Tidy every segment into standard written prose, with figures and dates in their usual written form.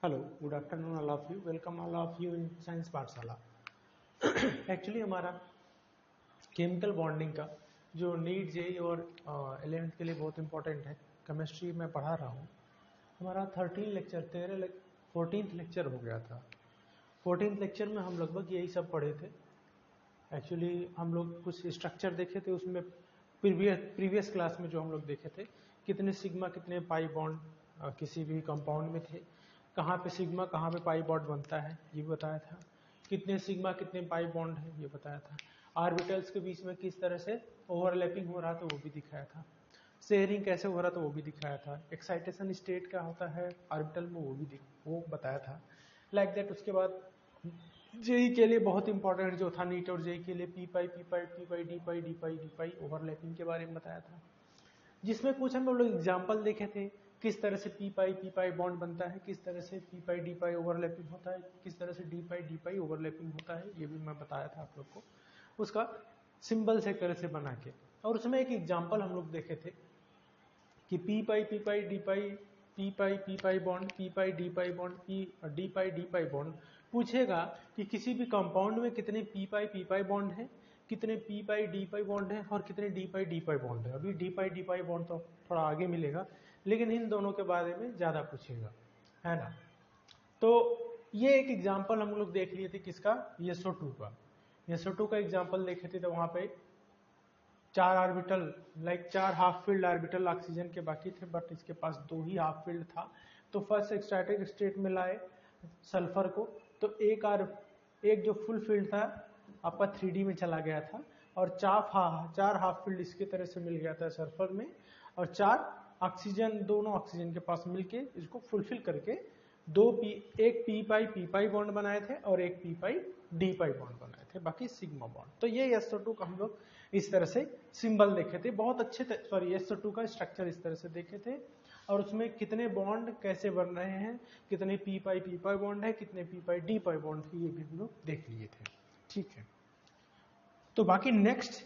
Hello, good afternoon all of you. Welcome all of you in science पाठशाला। Actually हमारा chemical bonding का जो NEET JEE और 11th के लिए बहुत इंपॉर्टेंट है, केमिस्ट्री में पढ़ा रहा हूँ। हमारा 14th लेक्चर हो गया था। 14th लेक्चर में हम लगभग यही सब पढ़े थे। एक्चुअली हम लोग कुछ स्ट्रक्चर देखे थे उसमें, प्रीवियस क्लास में जो हम लोग देखे थे, कितने सिग्मा कितने पाई बॉन्ड किसी भी कंपाउंड में थे, कहाँ पे सिग्मा कहाँ पे पाई बॉन्ड बनता है ये बताया था, कितने सिग्मा कितने पाई बॉन्ड है ये बताया था, ऑर्बिटल्स के बीच में किस तरह से ओवरलैपिंग हो रहा था वो भी दिखाया था, शेयरिंग कैसे हो रहा था वो भी दिखाया था, एक्साइटेशन स्टेट क्या होता है ऑर्बिटल में वो बताया था। लाइक दैट उसके बाद जेई के लिए बहुत इंपॉर्टेंट जो था नीट और जेई के लिए पी पाई डी पाई ओवरलैपिंग के बारे में बताया था, जिसमें कुछ हम लोग एग्जाम्पल देखे थे किस तरह से पी पाई बॉन्ड बनता है, किस तरह से पी पाई डी पाई ओवरलैपिंग होता है, किस तरह से डी पाई ओवरलैपिंग होता है, ये भी मैं बताया था आप लोग को उसका सिंबल से तरह से बना के। और उसमें एक एग्जाम्पल हम लोग देखे थे कि P pi D pi bond, P pi D pi bond, D pi bond पूछेगा कि किसी भी कंपाउंड में कितने पी पाई बॉन्ड है, कितने P pi D pi bond है और कितने डी पाई बॉन्ड है। अभी डी पाई बॉन्ड तो थोड़ा आगे मिलेगा, लेकिन इन दोनों के बारे में ज़्यादा पूछेगा, है ना। तो ये एक एग्जाम्पल हम लोग देख लिए थे किसका, SO2 का। SO2 का एग्जाम्पल देखे थे तो वहाँ पे 4 orbital, like 4 half filled orbital oxygen के बाकी थे, बट इसके पास 2 ही हाफ फील्ड था। तो फर्स्ट स्टैटिक स्टेट में लाए सल्फर को, तो एक जो फुल फील्ड था आपका 3D में चला गया था, और 4 हाफ फील्ड इसके तरह से मिल गया था सल्फर में, और 4 ऑक्सीजन, दोनों ऑक्सीजन के पास मिलके इसको फुलफिल करके एक पी पाई बॉन्ड बनाए थे और एक P pi D pi bond बनाए थे, बाकी सिग्मा बॉन्ड। तो ये SO2 का हम लोग इस तरह से सिंबल देखे थे, बहुत अच्छे SO2 का स्ट्रक्चर इस तरह से देखे थे, और उसमें कितने बॉन्ड कैसे बन रहे हैं, कितने पी पाई बॉन्ड है, कितने P pi D pi bond है, ये भी हम लोग देख लिए थे। ठीक है, तो बाकी नेक्स्ट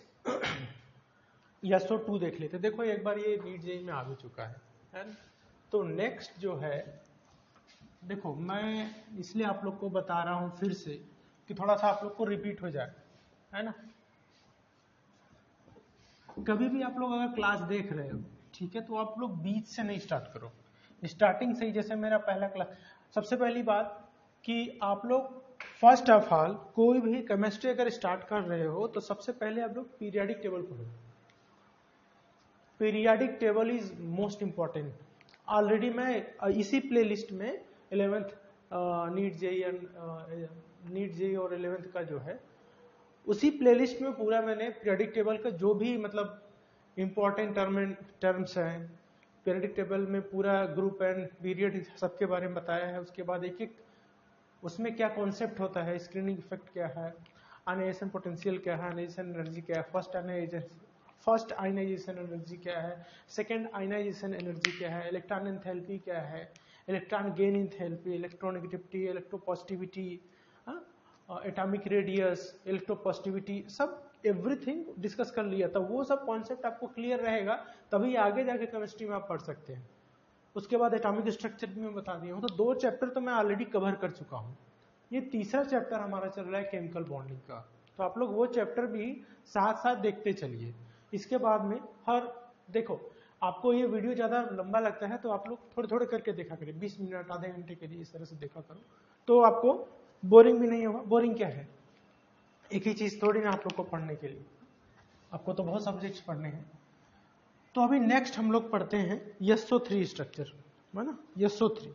SO2 देख लेते। देखो एक बार ये नीट जेई में आ भी चुका है ना। तो नेक्स्ट जो है, देखो मैं इसलिए आप लोग को बता रहा हूं फिर से कि थोड़ा सा आप लोग को रिपीट हो जाए, है ना। कभी भी आप लोग अगर क्लास देख रहे हो, ठीक है, तो आप लोग बीच से नहीं स्टार्ट करो, स्टार्टिंग से ही। जैसे मेरा पहला क्लास, सबसे पहली बात कि आप लोग फर्स्ट ऑफ ऑल कोई भी केमिस्ट्री अगर स्टार्ट कर रहे हो तो सबसे पहले आप लोग पीरियाडिक टेबल पढ़ो। Periodic table is most important. Already मैं इसी प्लेलिस्ट में 11th नीट जेई और 11th का जो है उसी प्लेलिस्ट में पूरा मैंने पीरियाडिक टेबल का जो भी मतलब इंपॉर्टेंट टर्म्स हैं, पीरियाडिक टेबल में पूरा ग्रुप एंड पीरियड सबके बारे में बताया है। उसके बाद एक एक उसमें क्या कॉन्सेप्ट होता है, स्क्रीनिंग इफेक्ट क्या है, आयनाइजेशन पोटेंशियल क्या है, आयनाइजेशन एनर्जी क्या है, फर्स्ट आयनाइजेशन एनर्जी क्या है, सेकेंड आयनाइजेशन एनर्जी क्या है, इलेक्ट्रॉन एंथैल्पी क्या है, electron gain enthalpy, electronegativity, electropositivity, atomic radius, electropositivity, सब एवरीथिंग डिस्कस कर लिया। तो वो सब कॉन्सेप्ट आपको क्लियर रहेगा, तभी आगे जाके केमिस्ट्री में आप पढ़ सकते हैं। उसके बाद एटॉमिक स्ट्रक्चर भी मैं बता दिया हूँ। तो 2 चैप्टर तो मैं ऑलरेडी कवर कर चुका हूँ। ये तीसरा चैप्टर हमारा चल रहा है केमिकल बॉन्डिंग का, तो आप लोग वो चैप्टर भी साथ साथ देखते चलिए। इसके बाद में देखो आपको ये वीडियो ज्यादा लंबा लगता है तो आप लोग थोड़े थोड़े करके देखा करें, 20 मिनट आधे घंटे के लिए इस तरह से देखा करो, तो आपको बोरिंग भी नहीं होगा। बोरिंग क्या है, एक ही चीज थोड़ी ना आप लोग को पढ़ने के लिए, आपको तो बहुत सब्जेक्ट्स पढ़ने हैं। तो अभी नेक्स्ट हम लोग पढ़ते हैं SO3 स्ट्रक्चर, है ना, SO3।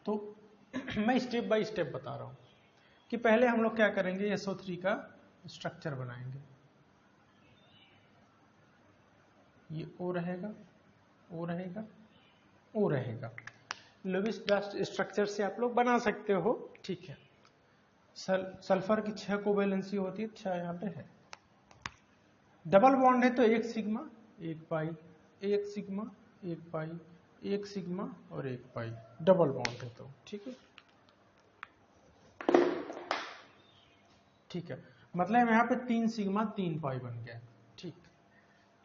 तो मैं स्टेप बाय स्टेप बता रहा हूं कि पहले हम लोग क्या करेंगे, SO3 का स्ट्रक्चर बनाएंगे। ये O रहेगा, O रहेगा, O रहेगा। लुईस डस्ट स्ट्रक्चर से आप लोग बना सकते हो, ठीक है। सल्फर की 6 कोवैलेंसी होती है, 6 यहाँ पे है। डबल बॉन्ड है तो 1 सिग्मा 1 पाई, 1 सिग्मा 1 पाई, 1 सिग्मा और 1 पाई, डबल बॉन्ड है तो ठीक है। ठीक है, मतलब यहाँ पे 3 सिग्मा 3 पाई बन गया, ठीक।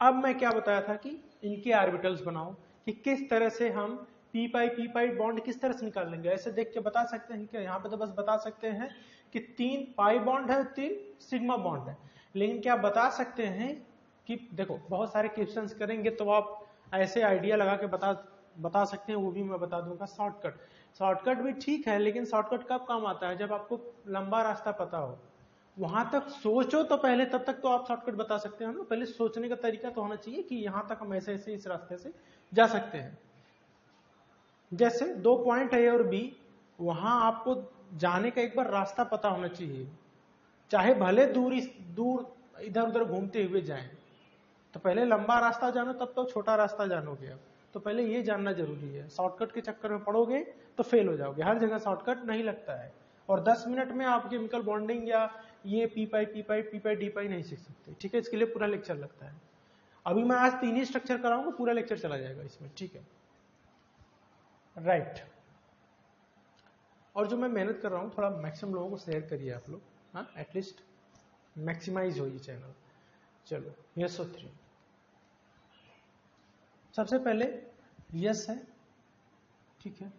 अब मैं क्या बताया था कि इनके ऑर्बिटल्स बनाओ, कि किस तरह से हम पी पाई बॉन्ड किस तरह से निकाल लेंगे? ऐसे देख के बता सकते हैं क्या? यहाँ पे तो बस बता सकते हैं कि 3 पाई बॉन्ड है, 3 सिग्मा बॉन्ड है, लेकिन क्या बता सकते हैं कि देखो बहुत सारे क्वेश्चंस करेंगे तो आप ऐसे आइडिया लगा के बता सकते हैं, वो भी मैं बता दूंगा। शॉर्टकट भी ठीक है, लेकिन शॉर्टकट कब काम आता है? जब आपको लंबा रास्ता पता हो। वहां तक सोचो तो पहले, तब तक तो आप शॉर्टकट बता सकते हो ना। पहले सोचने का तरीका तो होना चाहिए कि यहां तक हम ऐसे ऐसे इस रास्ते से जा सकते हैं। जैसे 2 पॉइंट है और बी, वहां आपको जाने का एक बार रास्ता पता होना चाहिए, चाहे भले दूर इधर उधर घूमते हुए जाएं। तो पहले लंबा रास्ता जानो, तब तो छोटा रास्ता जानोगे। तो पहले ये जानना जरूरी है। शॉर्टकट के चक्कर में पड़ोगे तो फेल हो जाओगे। हर जगह शॉर्टकट नहीं लगता है, और 10 मिनट में आप केमिकल बॉन्डिंग या ये पी पाई डी पाई नहीं सीख सकते। ठीक है, इसके लिए पूरा लेक्चर लगता है। अभी मैं आज 3 ही स्ट्रक्चर कराऊंगा, पूरा लेक्चर चला जाएगा इसमें। ठीक है, राइट। और जो मैं मेहनत कर रहा हूँ, थोड़ा मैक्सिमम लोगों को शेयर करिए आप लोग, हाँ, एटलीस्ट मैक्सिमाइज हो ये चैनल। चलो, SO3 सबसे पहले यस है, ठीक है,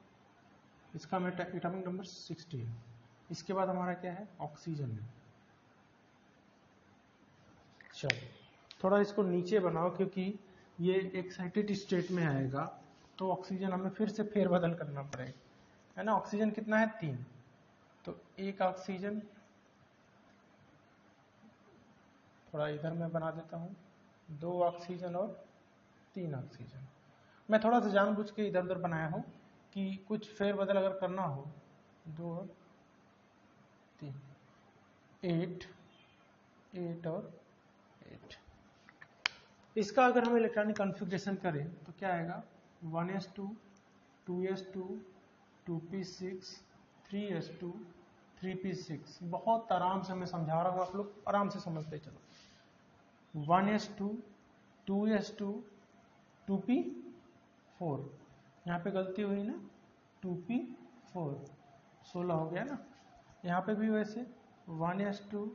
इसका एटॉमिक नंबर 60 है। इसके बाद हमारा क्या है? ऑक्सीजन है। चलो थोड़ा इसको नीचे बनाओ, क्योंकि ये एक्साइटेड स्टेट में आएगा तो ऑक्सीजन हमें फिर से फेरबदल करना पड़ेगा, है ना। ऑक्सीजन कितना है? 3। तो एक ऑक्सीजन, थोड़ा इधर मैं बना देता हूँ, 2 ऑक्सीजन और 3 ऑक्सीजन। मैं थोड़ा सा जानबूझ के इधर उधर बनाया हूँ कि कुछ फेरबदल अगर करना हो। 2 और 3, 8 और 8। इसका अगर हम इलेक्ट्रॉनिक कॉन्फ़िगरेशन करें तो क्या आएगा? 1s2, 2s2, 2p6, 3s2, 3p6। बहुत आराम से मैं समझा रहा हूँ, आप लोग आराम से समझते चलो। 1s2, 2s2, 2p4। यहाँ पे गलती हुई ना, 2p4, 16 हो गया ना। यहाँ पे भी वैसे 1s2,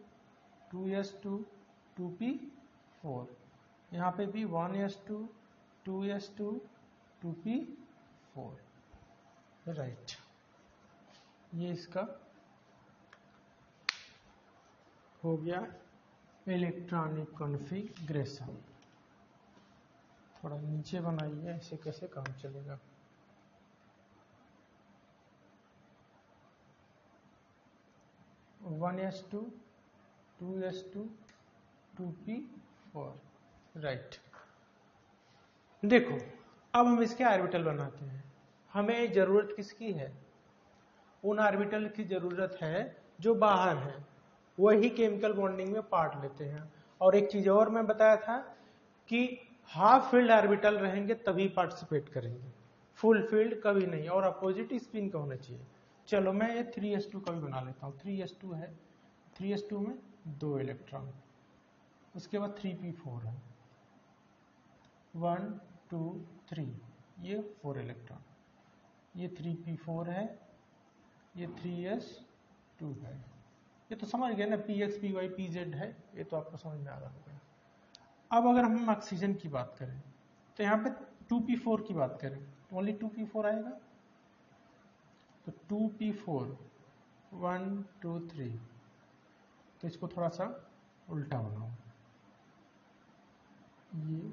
2s2, 2p4। यहाँ पे भी 1s2, 2s2, 2p4, राइट। ये इसका हो गया इलेक्ट्रॉनिक कॉन्फ़िगरेशन। थोड़ा नीचे बनाइए, ऐसे कैसे काम चलेगा। One s two, 2s2, 2p4, right. देखो अब हम इसके ऑर्बिटल बनाते हैं। हमें जरूरत किसकी है? उन ऑर्बिटल की जरूरत है जो बाहर है, वही केमिकल बॉन्डिंग में पार्ट लेते हैं। और एक चीज और मैं बताया था कि हाफ फील्ड ऑर्बिटल रहेंगे तभी पार्टिसिपेट करेंगे, फुल फील्ड कभी नहीं, और अपोजिट स्पिन का होना चाहिए। चलो मैं ये 3s2 का भी बना लेता हूँ। 3s2 है, 3s2 में 2 इलेक्ट्रॉन, उसके बाद 3p4 है, 1 2 3, ये 4 इलेक्ट्रॉन, ये 3p4 है, ये 3s2 है। ये तो समझ गए ना, px py pz है, ये तो आपको समझ में आ रहा होगा। अब अगर हम ऑक्सीजन की बात करें तो यहाँ पे 2p4 की बात करें, ओनली 2p4 आएगा। तो 2p4, 1 2 3। तो इसको थोड़ा सा उल्टा बनाओ, ये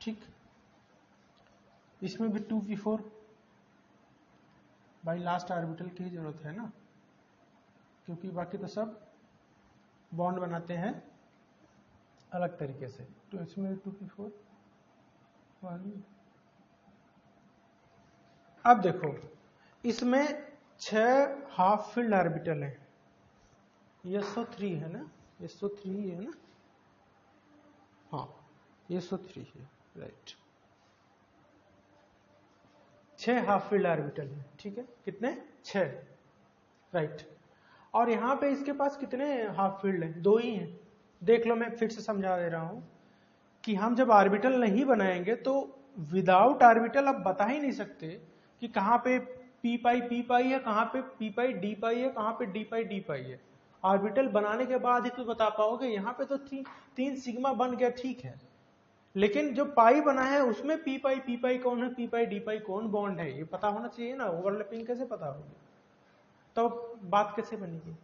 ठीक। इसमें भी 2p4, भाई लास्ट ऑर्बिटल की ही जरूरत है ना, क्योंकि बाकी तो सब बॉन्ड बनाते हैं अलग तरीके से। तो इसमें 2p4, 1। अब देखो इसमें 6 हाफ फील्ड ऑर्बिटल है। SO3 है ना, SO3 है ना, हाँ SO3 है, राइट। 6 हाफ फील्ड ऑर्बिटल है, ठीक है। कितने? 6, राइट। और यहां पे इसके पास कितने हाफ फील्ड है? 2 ही हैं। देख लो, मैं फिर से समझा दे रहा हूं कि हम जब ऑर्बिटल नहीं बनाएंगे तो विदाउट ऑर्बिटल आप बता ही नहीं सकते कि कहां पे p पाई है, कहां पे p पाई d पाई है, कहां पे d पाई है। ऑर्बिटल बनाने के बाद ही तो बता पाओगे। यहाँ पे तो 3 सिग्मा बन गया, ठीक है, लेकिन जो पाई बना है उसमें पी पाई कौन है, पी पाई डी पाई कौन बॉन्ड है, ये पता होना चाहिए ना। ओवरलैपिंग कैसे पता होगी, तो बात कैसे बनेगी।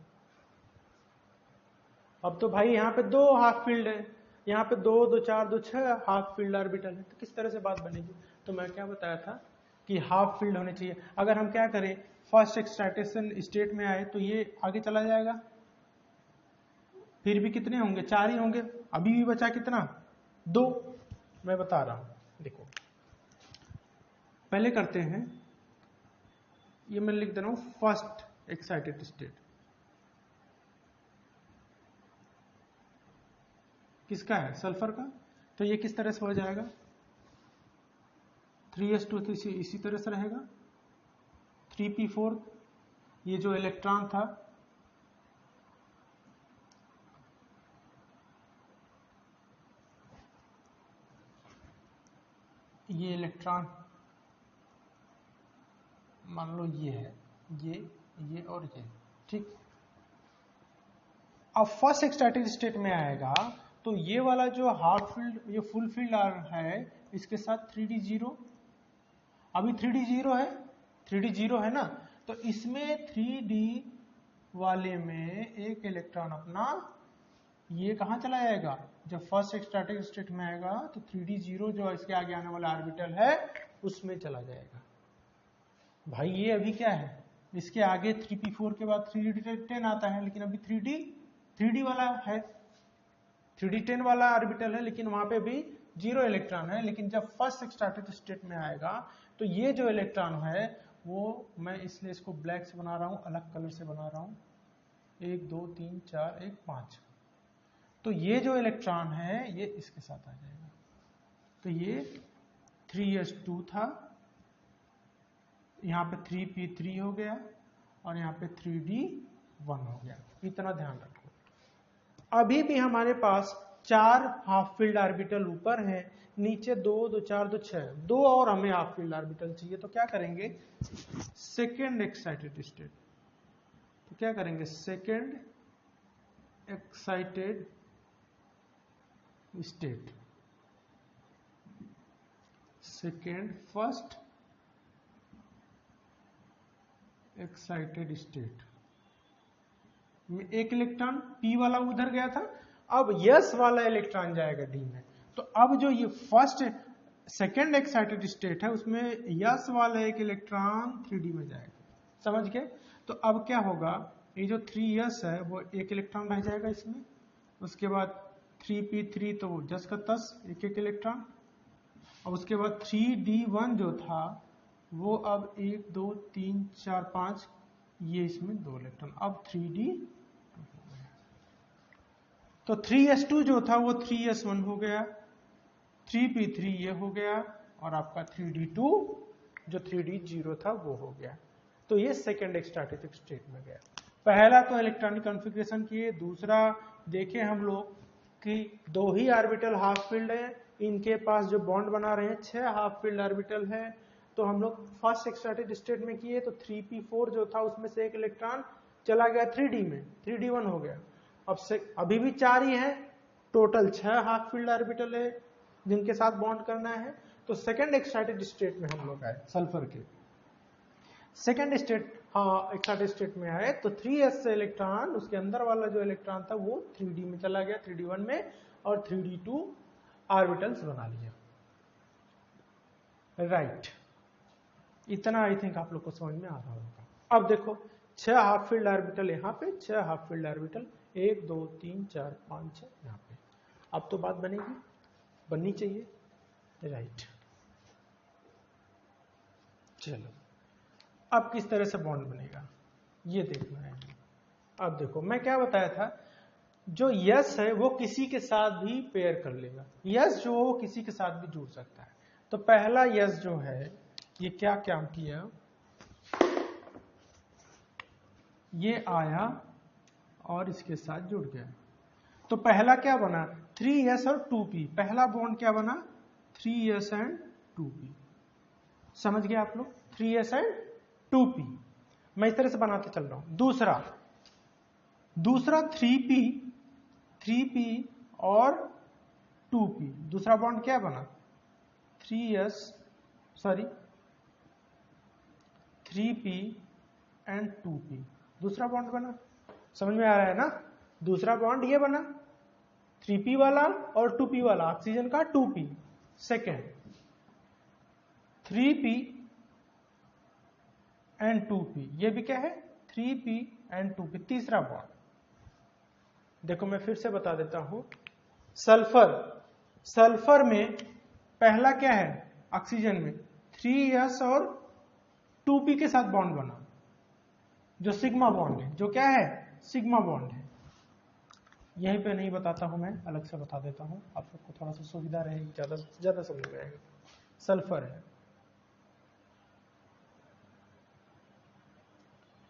अब तो भाई यहाँ पे 2 हाफ फील्ड है, यहाँ पे 2 2 4 2 6 हाफ फील्ड ऑर्बिटल है, तो किस तरह से बात बनेगी। तो मैं क्या बताया था कि हाफ फील्ड होने चाहिए। अगर हम क्या करें, फर्स्ट एक्साइटेशन स्टेट में आए तो ये आगे चला जाएगा, फिर भी कितने होंगे, 4 ही होंगे, अभी भी बचा कितना, 2। मैं बता रहा हूं, देखो पहले करते हैं, ये मैं लिख दे रहा हूं फर्स्ट एक्साइटेड स्टेट। किसका है, सल्फर का, तो ये किस तरह से हो जाएगा, 3s2 इसी तरह से रहेगा, 3p4, ये जो इलेक्ट्रॉन था ये इलेक्ट्रॉन मान लो ये है, ये और ये, ठीक। अब फर्स्ट एक्साइटेड स्टेट में आएगा तो ये वाला जो हाफ फील्ड, ये फुल फील्ड है, इसके साथ 3d 0, अभी 3d 0 है, 3d 0 है ना, तो इसमें 3d वाले में एक इलेक्ट्रॉन अपना ये कहां चला जाएगा, जब फर्स्ट एक्साइटेड स्टेट में आएगा तो 3d 0 जो इसके आगे आने वाला ऑर्बिटल है उसमें चला जाएगा। भाई ये अभी क्या है, इसके आगे 3p4 के बाद 3d10 आता है, लेकिन अभी 3d वाला है, 3d10 वाला ऑर्बिटल है, लेकिन वहां पे भी 0 इलेक्ट्रॉन है। लेकिन जब फर्स्ट एक्साइटेड स्टेट में आएगा तो ये जो इलेक्ट्रॉन है वो, मैं इसलिए इसको ब्लैक से बना रहा हूं, अलग कलर से बना रहा हूं, 1 2 3 4 1 5, तो ये जो इलेक्ट्रॉन है ये इसके साथ आ जाएगा। तो ये 3s2 था, यहाँ पे 3p3 हो गया और यहाँ पे 3d1 हो गया, इतना ध्यान रखो। अभी भी हमारे पास 4 हाफ फील्ड ऑर्बिटल ऊपर है, नीचे 2 2 4 2 6, 2 और हमें हाफ फील्ड ऑर्बिटल चाहिए। तो क्या करेंगे, सेकेंड एक्साइटेड स्टेट, तो क्या करेंगे, second excited state, second first excited state में एक इलेक्ट्रॉन p वाला उधर गया था, अब s वाला इलेक्ट्रॉन जाएगा d में। तो अब जो ये फर्स्ट सेकेंड एक्साइटेड स्टेट है उसमें s वाला एक इलेक्ट्रॉन 3d में जाएगा, समझ गए। तो अब क्या होगा, ये जो 3s है वो एक इलेक्ट्रॉन रह जाएगा इसमें, उसके बाद 3p3 तो जस का तस एक इलेक्ट्रॉन, और उसके बाद 3d1 जो था वो अब 1 2 3 4 5, ये इसमें 2 इलेक्ट्रॉन, अब 3d, तो 3s2 जो था वो 3s1 हो गया, 3p3 ये हो गया, और आपका 3d2 जो 3d0 था वो हो गया। तो ये सेकेंड एक्साइटेड स्टेट में गया। पहला तो इलेक्ट्रॉनिक कॉन्फ़िगरेशन किए, दूसरा देखे हम लोग कि 2 ही ऑर्बिटल हाफ फील्ड है, इनके पास जो बॉन्ड बना रहे हैं 6 हाफ फील्ड ऑर्बिटल है। तो हम लोग फर्स्ट एक्साइटेड स्टेट में किए तो 3p4 जो था उसमें से एक इलेक्ट्रॉन चला गया 3d में, 3d1 हो गया। अब से अभी भी 4 ही है, टोटल 6 हाफ फील्ड ऑर्बिटल है जिनके साथ बॉन्ड करना है। तो सेकेंड एक्साइटेड स्टेट में हम लोग आए, सल्फर के सेकेंड स्टेट, हाँ एक्साइटेड स्टेट में आए तो 3s से इलेक्ट्रॉन, उसके अंदर वाला जो इलेक्ट्रॉन था वो 3d में चला गया, 3d1 में, और 3d2 ऑर्बिटल्स बना लिया, राइट। इतना आई थिंक आप लोग को समझ में आ रहा होगा। अब देखो 6 हाफ फील्ड ऑर्बिटल यहाँ पे, 6 हाफ फील्ड ऑर्बिटल, 1 2 3 4 5 6 यहाँ पे। अब तो बात बनेगी, बननी चाहिए, राइट। चलो अब किस तरह से बॉन्ड बनेगा ये देखना है। अब देखो मैं क्या बताया था, जो यस है वो किसी के साथ भी पेयर कर लेगा, यस जो वो किसी के साथ भी जुड़ सकता है। तो पहला यस जो है ये क्या काम किया, ये आया और इसके साथ जुड़ गया। तो पहला क्या बना, 3s और 2p, पहला बॉन्ड क्या बना, 3s एंड 2p। समझ गए आप लोग, 3s एंड 2p। मैं इस तरह से बनाते चल रहा हूं। दूसरा दूसरा 3p और 2p, दूसरा बॉन्ड क्या बना 3p एंड 2p, दूसरा बॉन्ड बना। समझ में आ रहा है ना? दूसरा बॉन्ड ये बना 3p वाला और 2p वाला, ऑक्सीजन का 2p। Second 3p and 2p, ये भी क्या है 3p एंड 2p, तीसरा बॉन्ड। देखो मैं फिर से बता देता हूं, सल्फर में पहला क्या है ऑक्सीजन में 3s और 2p के साथ बॉन्ड बना, जो सिग्मा बॉन्ड है, जो क्या है सिग्मा बॉन्ड है। यहीं पे नहीं बताता हूं मैं, अलग से बता देता हूं, आप सबको थोड़ा सा सुविधा रहेगी, ज्यादा समझ में आएगा। सल्फर है,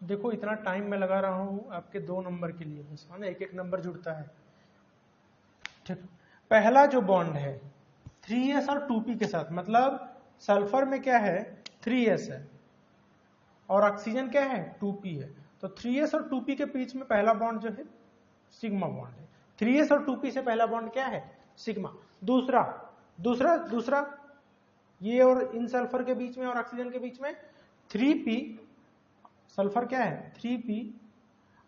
देखो इतना टाइम मैं लगा रहा हूं आपके 2 नंबर के लिए बस, है ना, एक नंबर जुड़ता है। ठीक, पहला जो बॉन्ड है 3s और 2p के साथ, मतलब सल्फर में क्या है 3s है और ऑक्सीजन क्या है 2p है, तो 3s और 2p के बीच में पहला बॉन्ड जो है सिग्मा बॉन्ड है। 3s और 2p से पहला बॉन्ड क्या है सिग्मा। दूसरा ये और इन सल्फर के बीच में और ऑक्सीजन के बीच में 3p, सल्फर क्या है 3p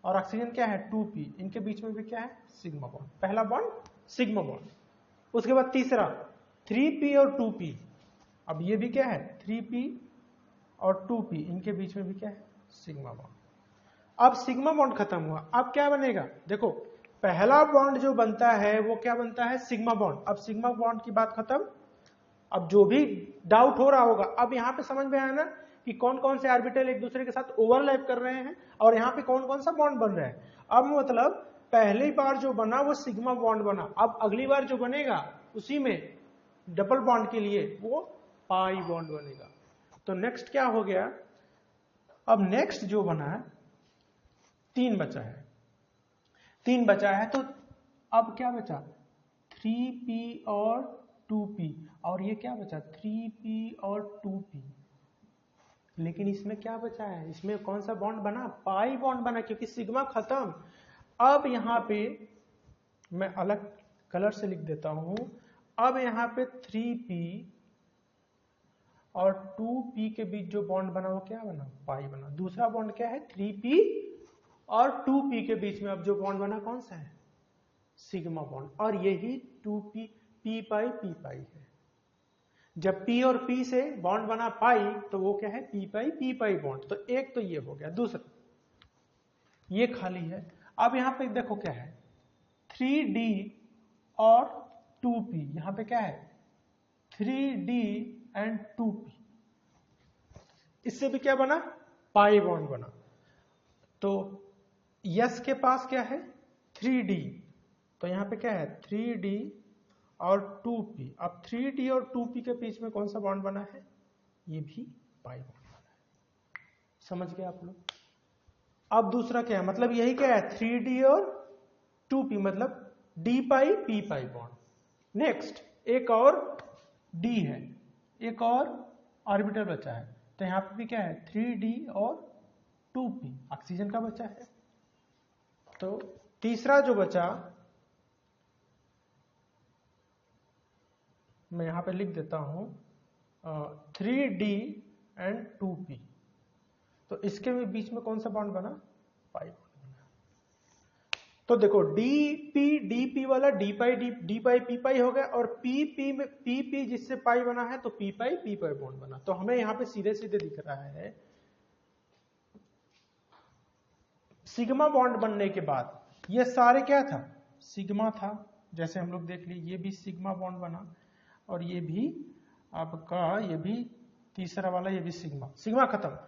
और ऑक्सीजन क्या है 2p, इनके बीच में भी क्या है सिग्मा बॉन्ड, पहला बॉन्ड सिग्मा बॉन्ड। उसके बाद तीसरा 3p और 2p, अब ये भी क्या है 3p और 2p, इनके बीच में भी क्या है सिग्मा बॉन्ड। अब सिग्मा बॉन्ड खत्म हुआ, अब क्या बनेगा, देखो पहला बॉन्ड जो बनता है वो क्या बनता है सिग्मा बॉन्ड। अब सिग्मा बॉन्ड की बात खत्म। अब जो भी डाउट हो रहा होगा, अब यहां पे समझ में आया ना कि कौन कौन से ऑर्बिटल एक दूसरे के साथ ओवरलैप कर रहे हैं और यहाँ पे कौन कौन सा बॉन्ड बन रहा है। अब मतलब पहली बार जो बना वो सिग्मा बॉन्ड बना, अब अगली बार जो बनेगा उसी में डबल बॉन्ड के लिए वो पाई बॉन्ड बनेगा। तो नेक्स्ट क्या हो गया, अब नेक्स्ट जो बना है 3 बचा है, तो अब क्या बचा 3p और 2p, और ये क्या बचा 3p और 2p। लेकिन इसमें क्या बचा है, इसमें कौन सा बॉन्ड बना पाई बॉन्ड बना, क्योंकि सिग्मा खत्म। अब यहां पे मैं अलग कलर से लिख देता हूं, अब यहां पे 3p और 2p के बीच जो बॉन्ड बना वो क्या बना पाई बना। दूसरा बॉन्ड क्या है 3p और 2p के बीच में अब जो बॉन्ड बना कौन सा है सिग्मा बॉन्ड, और यही 2p p पाई है। जब p और p से बॉन्ड बना पाई तो वो क्या है p पाई बॉन्ड। तो एक तो ये हो गया, दूसरा ये खाली है। अब यहां पे देखो क्या है 3d और 2p, यहां पे क्या है 3d एंड 2p, इससे भी क्या बना पाई बॉन्ड बना। तो यस के पास क्या है 3d, तो यहां पे क्या है 3d और 2p। अब 3d और 2p के बीच में कौन सा बॉन्ड बना है, ये भी पाई बॉन्ड बना है। समझ गए आप लोग। अब दूसरा क्या है, मतलब यही क्या है 3d और 2p, मतलब d पाई p पाई बॉन्ड। नेक्स्ट एक और d है, एक और ऑर्बिटल बचा है, तो यहां पे भी क्या है 3d और 2p, ऑक्सीजन का बचा है। तो तीसरा जो बचा मैं यहां पे लिख देता हूं 3d एंड 2p, तो इसके बीच में कौन सा बॉन्ड बना पाई बॉन्ड बना। तो देखो dp वाला d पाई p पाई हो गया, और p जिससे पाई बना है तो p पाई बॉन्ड बना। तो हमें यहां पे सीधे सीधे दिख रहा है सिग्मा बॉन्ड बनने के बाद ये सारे क्या था सिग्मा था, जैसे हम लोग देख लिए ये भी सिग्मा बॉन्ड बना, और ये भी आपका ये भी तीसरा वाला ये भी सिग्मा खत्म।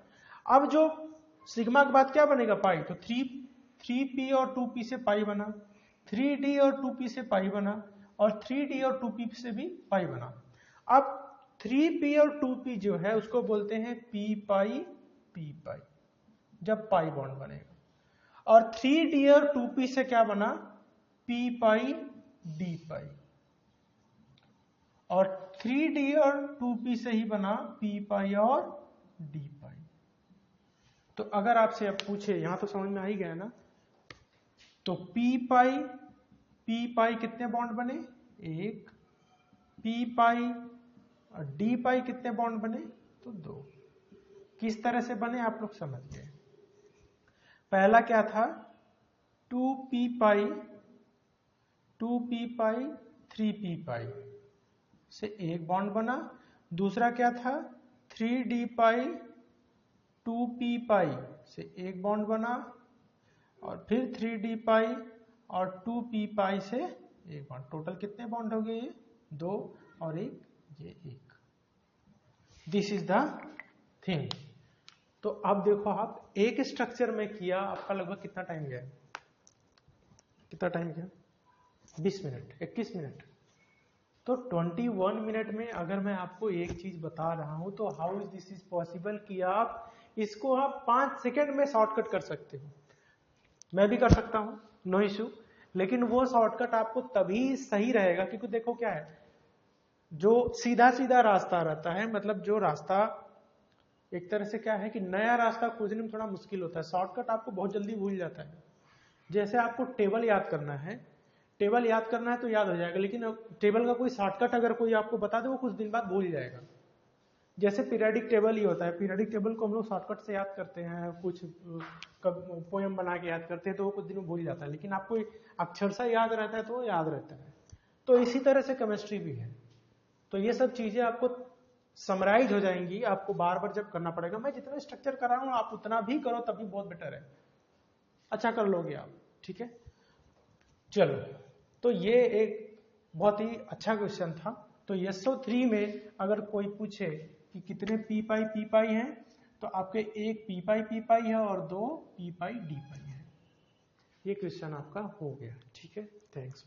अब जो सिग्मा के बाद क्या बनेगा पाई, तो 3p और 2p से पाई बना, 3d और 2p से पाई बना, और 3d और 2p से भी पाई बना। अब 3p और 2p जो है उसको बोलते हैं p पाई जब पाई बॉन्ड बनेगा, और 3d और 2p से क्या बना p पाई d पाई, और 3d और 2p से ही बना p पाई और d पाई। तो अगर आपसे अब पूछे, यहां तो समझ में आ ही गया ना, तो पी पाई कितने बॉन्ड बने? एक। पी पाई और डी पाई कितने बॉन्ड बने? तो दो। किस तरह से बने आप लोग समझ गए। पहला क्या था? 2p पाई 3p पाई से एक बॉन्ड बना। दूसरा क्या था? 3d पाई 2p पाई से एक बॉन्ड बना, और फिर 3d पाई और 2p पाई से एक बॉन्ड। टोटल कितने बॉन्ड हो गए? ये दो और एक, ये एक। This is the thing. तो अब देखो, आप एक स्ट्रक्चर में किया, आपका लगभग कितना टाइम गया? कितना टाइम गया? 20 मिनट, 21 मिनट। तो 21 मिनट में अगर मैं आपको एक चीज बता रहा हूं, तो how is this is possible कि आप इसको 5 सेकेंड में शॉर्टकट कर सकते हो। मैं भी कर सकता हूं, नो इश्यू, लेकिन वो शॉर्टकट आपको तभी सही रहेगा, क्योंकि देखो क्या है, जो सीधा सीधा रास्ता रहता है, मतलब जो रास्ता एक तरह से क्या है कि नया रास्ता खोजने में थोड़ा मुश्किल होता है, शॉर्टकट आपको बहुत जल्दी भूल जाता है। जैसे आपको टेबल याद करना है, टेबल याद करना है तो याद हो जाएगा, लेकिन टेबल का कोई शॉर्टकट अगर कोई आपको बता दे, वो कुछ दिन बाद भूल जाएगा। जैसे पीरियडिक टेबल ही होता है, पीरियडिक टेबल को हम लोग शॉर्टकट से याद करते हैं, कुछ पोएम बना के याद करते हैं, तो वो कुछ दिन में भूल जाता है, लेकिन आपको अक्षरशः याद रहता है तो वो याद रहता है। तो इसी तरह से केमिस्ट्री भी है। तो ये सब चीजें आपको समराइज हो जाएंगी, आपको बार बार जब करना पड़ेगा। मैं जितना स्ट्रक्चर कर रहा हूं आप उतना भी करो, तभी बहुत बेटर है, अच्छा कर लोगे आप। ठीक है, चलो, तो ये एक बहुत ही अच्छा क्वेश्चन था। तो SO3 में अगर कोई पूछे कि कितने पी पाई हैं, तो आपके एक पी पाई है और दो पी पाई डी पाई है। ये क्वेश्चन आपका हो गया। ठीक है, थैंक्स।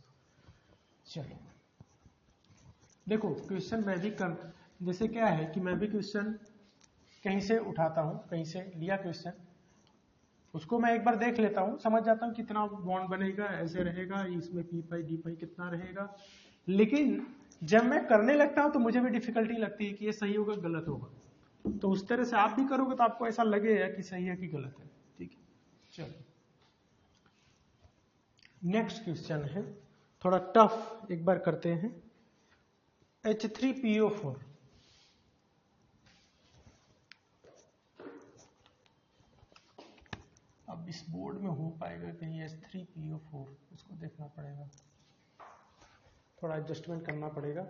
चलो देखो, क्वेश्चन मैं भी कर, जैसे क्या है कि मैं भी क्वेश्चन कहीं से उठाता हूं, कहीं से लिया क्वेश्चन, उसको मैं एक बार देख लेता हूं, समझ जाता हूं कितना बॉन्ड बनेगा, ऐसे रहेगा, इसमें पी पाई डी पाई कितना रहेगा। लेकिन जब मैं करने लगता हूं तो मुझे भी डिफिकल्टी लगती है कि ये सही होगा गलत होगा। तो उस तरह से आप भी करोगे तो आपको ऐसा लगेगा कि सही है कि गलत है। ठीक है, चलो नेक्स्ट क्वेश्चन है, थोड़ा टफ, एक बार करते हैं। H3PO4, अब इस बोर्ड में हो पाएगा कहीं H3PO4, इसको देखना पड़ेगा, थोड़ा एडजस्टमेंट करना पड़ेगा।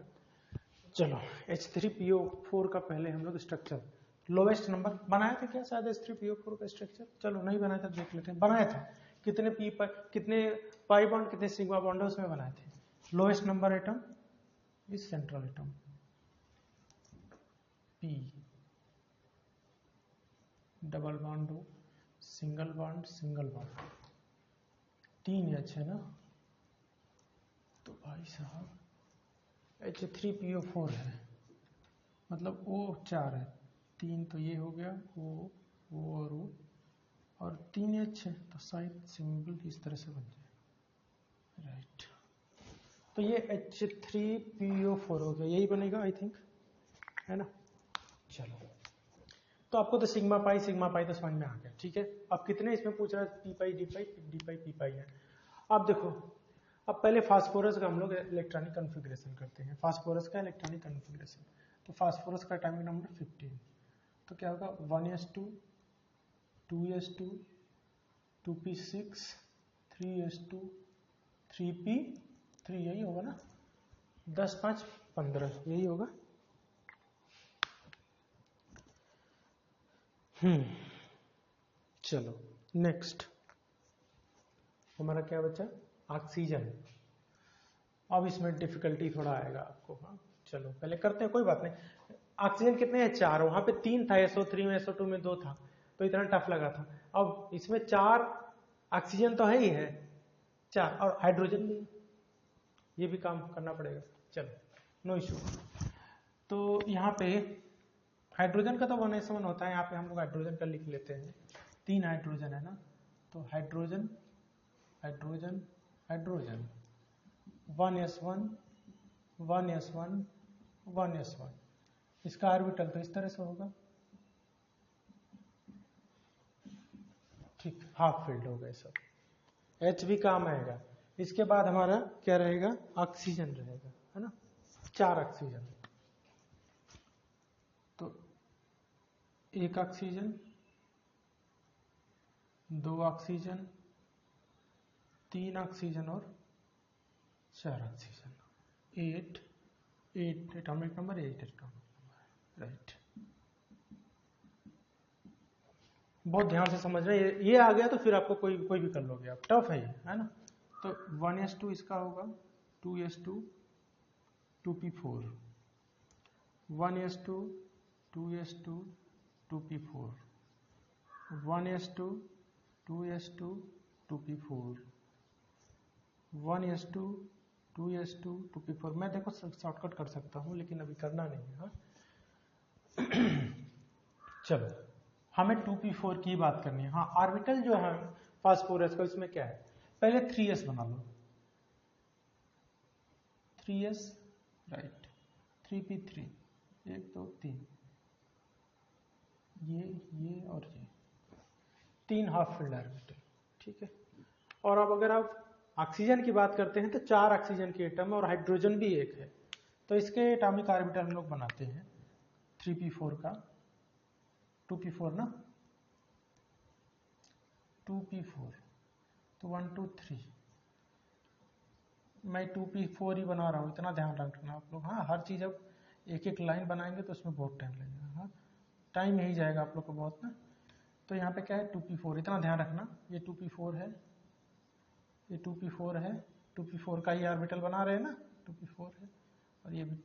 चलो, H3PO4 का पहले हम लोग स्ट्रक्चर, लोवेस्ट नंबर बनाया था क्या शायद H3PO4 का स्ट्रक्चर? चलो नहीं बनाया था, देख लेते हैं। बनाया था, कितने कितने पाई बॉन्ड, कितने सिग्मा बॉन्ड है उसमें बनाए थे। Lowest number atom is central atom P, double bond हो, सिंगल बॉन्ड, 3 H है ना, तो भाई साहब H3PO4 है, मतलब O4 है, 3 तो ये हो गया, O और 3 H है, तो शायद सिंबल इस तरह से बन जाए, राइट। तो ये H3PO4 हो गया, यही बनेगा आई थिंक, है ना। चलो, तो आपको तो सिग्मा पाई तो समझ में आ गया। ठीक है, अब कितने इसमें पूछ रहा है? पी पाई डी पाई है। अब देखो, अब पहले फास्फोरस का हम लोग इलेक्ट्रॉनिक कॉन्फ़िगरेशन करते हैं। फास्फोरस का इलेक्ट्रॉनिक कॉन्फ़िगरेशन, तो फास्फोरस का एटॉमिक नंबर 15, तो क्या होगा? 1s2 2s2 2p6 3s2 3p3, यही होगा ना, 10 5 15, यही होगा। चलो नेक्स्ट हमारा क्या बचा? ऑक्सीजन। अब इसमें डिफिकल्टी थोड़ा आएगा आपको। हाँ चलो पहले करते हैं, कोई बात नहीं। ऑक्सीजन कितने हैं? 4, वहां पे 3 था, SO3 में, SO2 में 2 था, तो इतना टफ लगा था। अब इसमें 4 ऑक्सीजन तो है ही है, 4, और हाइड्रोजन भी, ये भी काम करना पड़ेगा। चलो नो इशू। तो यहाँ पे हाइड्रोजन का तो 1s1 होता है, यहाँ पे हम लोग हाइड्रोजन का लिख लेते हैं। 3 हाइड्रोजन है ना, तो हाइड्रोजन 1s1 1s1 इसका ऑर्बिटल तो इस तरह से होगा, ठीक, हाफ फील्ड हो गए सब। H भी काम आएगा। इसके बाद हमारा क्या रहेगा, ऑक्सीजन रहेगा, है ना, 4 ऑक्सीजन। तो 1 ऑक्सीजन, 2 ऑक्सीजन, 3 ऑक्सीजन और 4 oxygen. 8 atomic number, 8 atomic number, right. बहुत ध्यान से समझ रहे हैं, ये आ गया तो फिर आपको कोई भी कर लोगे आप, टफ है ये, है ना। तो 1s2 इसका होगा 2s2 2p4, 1s2 2s2 2p4, 1s2 2s2 2p4, 1s2 2s2 2p4। मैं देखो शॉर्टकट कर सकता हूँ लेकिन अभी करना नहीं है, हाँ। चलो हमें 2p4 की बात करनी है। हाँ, ऑर्बिटल जो है फास्फोरस का, इसमें क्या है, पहले 3s बना लो, 3s, राइट, 3p3, 1 2 3, ये और ये 3 हाफ फील्ड ऑर्बिटल, ठीक है। और अब अगर आप ऑक्सीजन की बात करते हैं तो 4 ऑक्सीजन के एटम और हाइड्रोजन भी 1 है, तो इसके एटॉमिक ऑर्बिटल हम लोग बनाते हैं 3p4 का, 2p4 ना, 2p4, तो 1 2 3, मैं 2p4 ही बना रहा हूँ, इतना ध्यान रखना आप लोग। हाँ, हर चीज़ अब एक एक लाइन बनाएंगे तो उसमें बहुत टाइम लगेगा, हाँ, टाइम यही जाएगा आप लोग को बहुत ना। तो यहाँ पे क्या है, 2p4, इतना ध्यान रखना, ये 2p4 है, ये 2p4 है, 2p4 का ही ऑर्बिटल बना रहे हैं ना, 2p4 है, और ये भी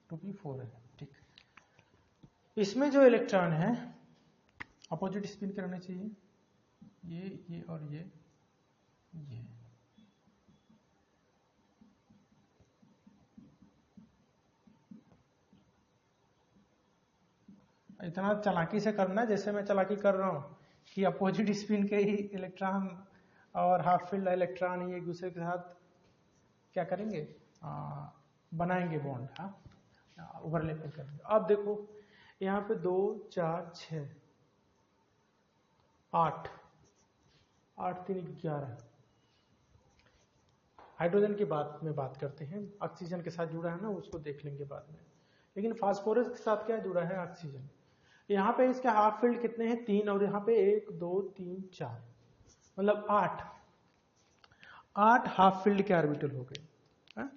2p4 है, ठीक। इसमें जो इलेक्ट्रॉन है अपोजिट स्पिन के रहने चाहिए, ये और ये इतना चालाकी से करना है जैसे मैं चालाकी कर रहा हूँ कि अपोजिट स्पिन के ही इलेक्ट्रॉन और हाफ फील्ड इलेक्ट्रॉन एक दूसरे के साथ क्या करेंगे, बनाएंगे बॉन्ड, हाँ, ओवरलैपिंग करेंगे। अब देखो यहाँ पे 2 4 6 8 8 3 11, हाइड्रोजन की बात करते हैं, ऑक्सीजन के साथ जुड़ा है ना, उसको देख लेंगे बाद में। लेकिन फास्फोरस के साथ क्या जुड़ा है, ऑक्सीजन। यहाँ पे इसके हाफ फील्ड कितने हैं, 3, और यहाँ पे 1 2 3 4, मतलब 8 हाफ फील्ड के ऑर्बिटल हो गए, है?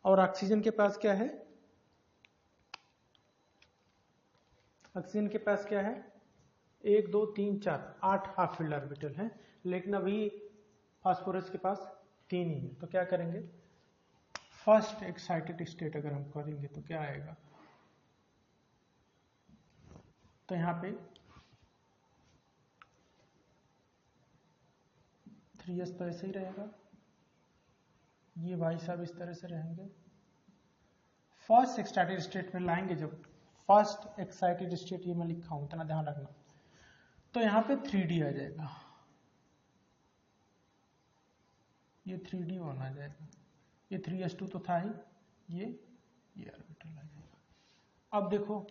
और ऑक्सीजन के पास क्या है, ऑक्सीजन के पास क्या है, 1 2 3 4, 8 हाफ फील्ड ऑर्बिटल है। लेकिन अभी फास्फोरस के पास 3 ही है। तो क्या करेंगे, फर्स्ट एक्साइटेड स्टेट अगर हम करेंगे तो क्या आएगा, तो यहाँ पे 3s तो ऐसे ही रहेगा, ये भाई साहब इस तरह से रहेंगे। फर्स्ट एक्साइटेड स्टेट में लाएंगे, जब फर्स्ट एक्साइटेड स्टेट ये मैं लिखा हूं, इतना ध्यान रखना, तो यहाँ पे 3d आ जाएगा, ये 3d होना जाएगा, ये 3s2 तो था ही, ये ऑर्बिटल आ जाएगा। अब देखो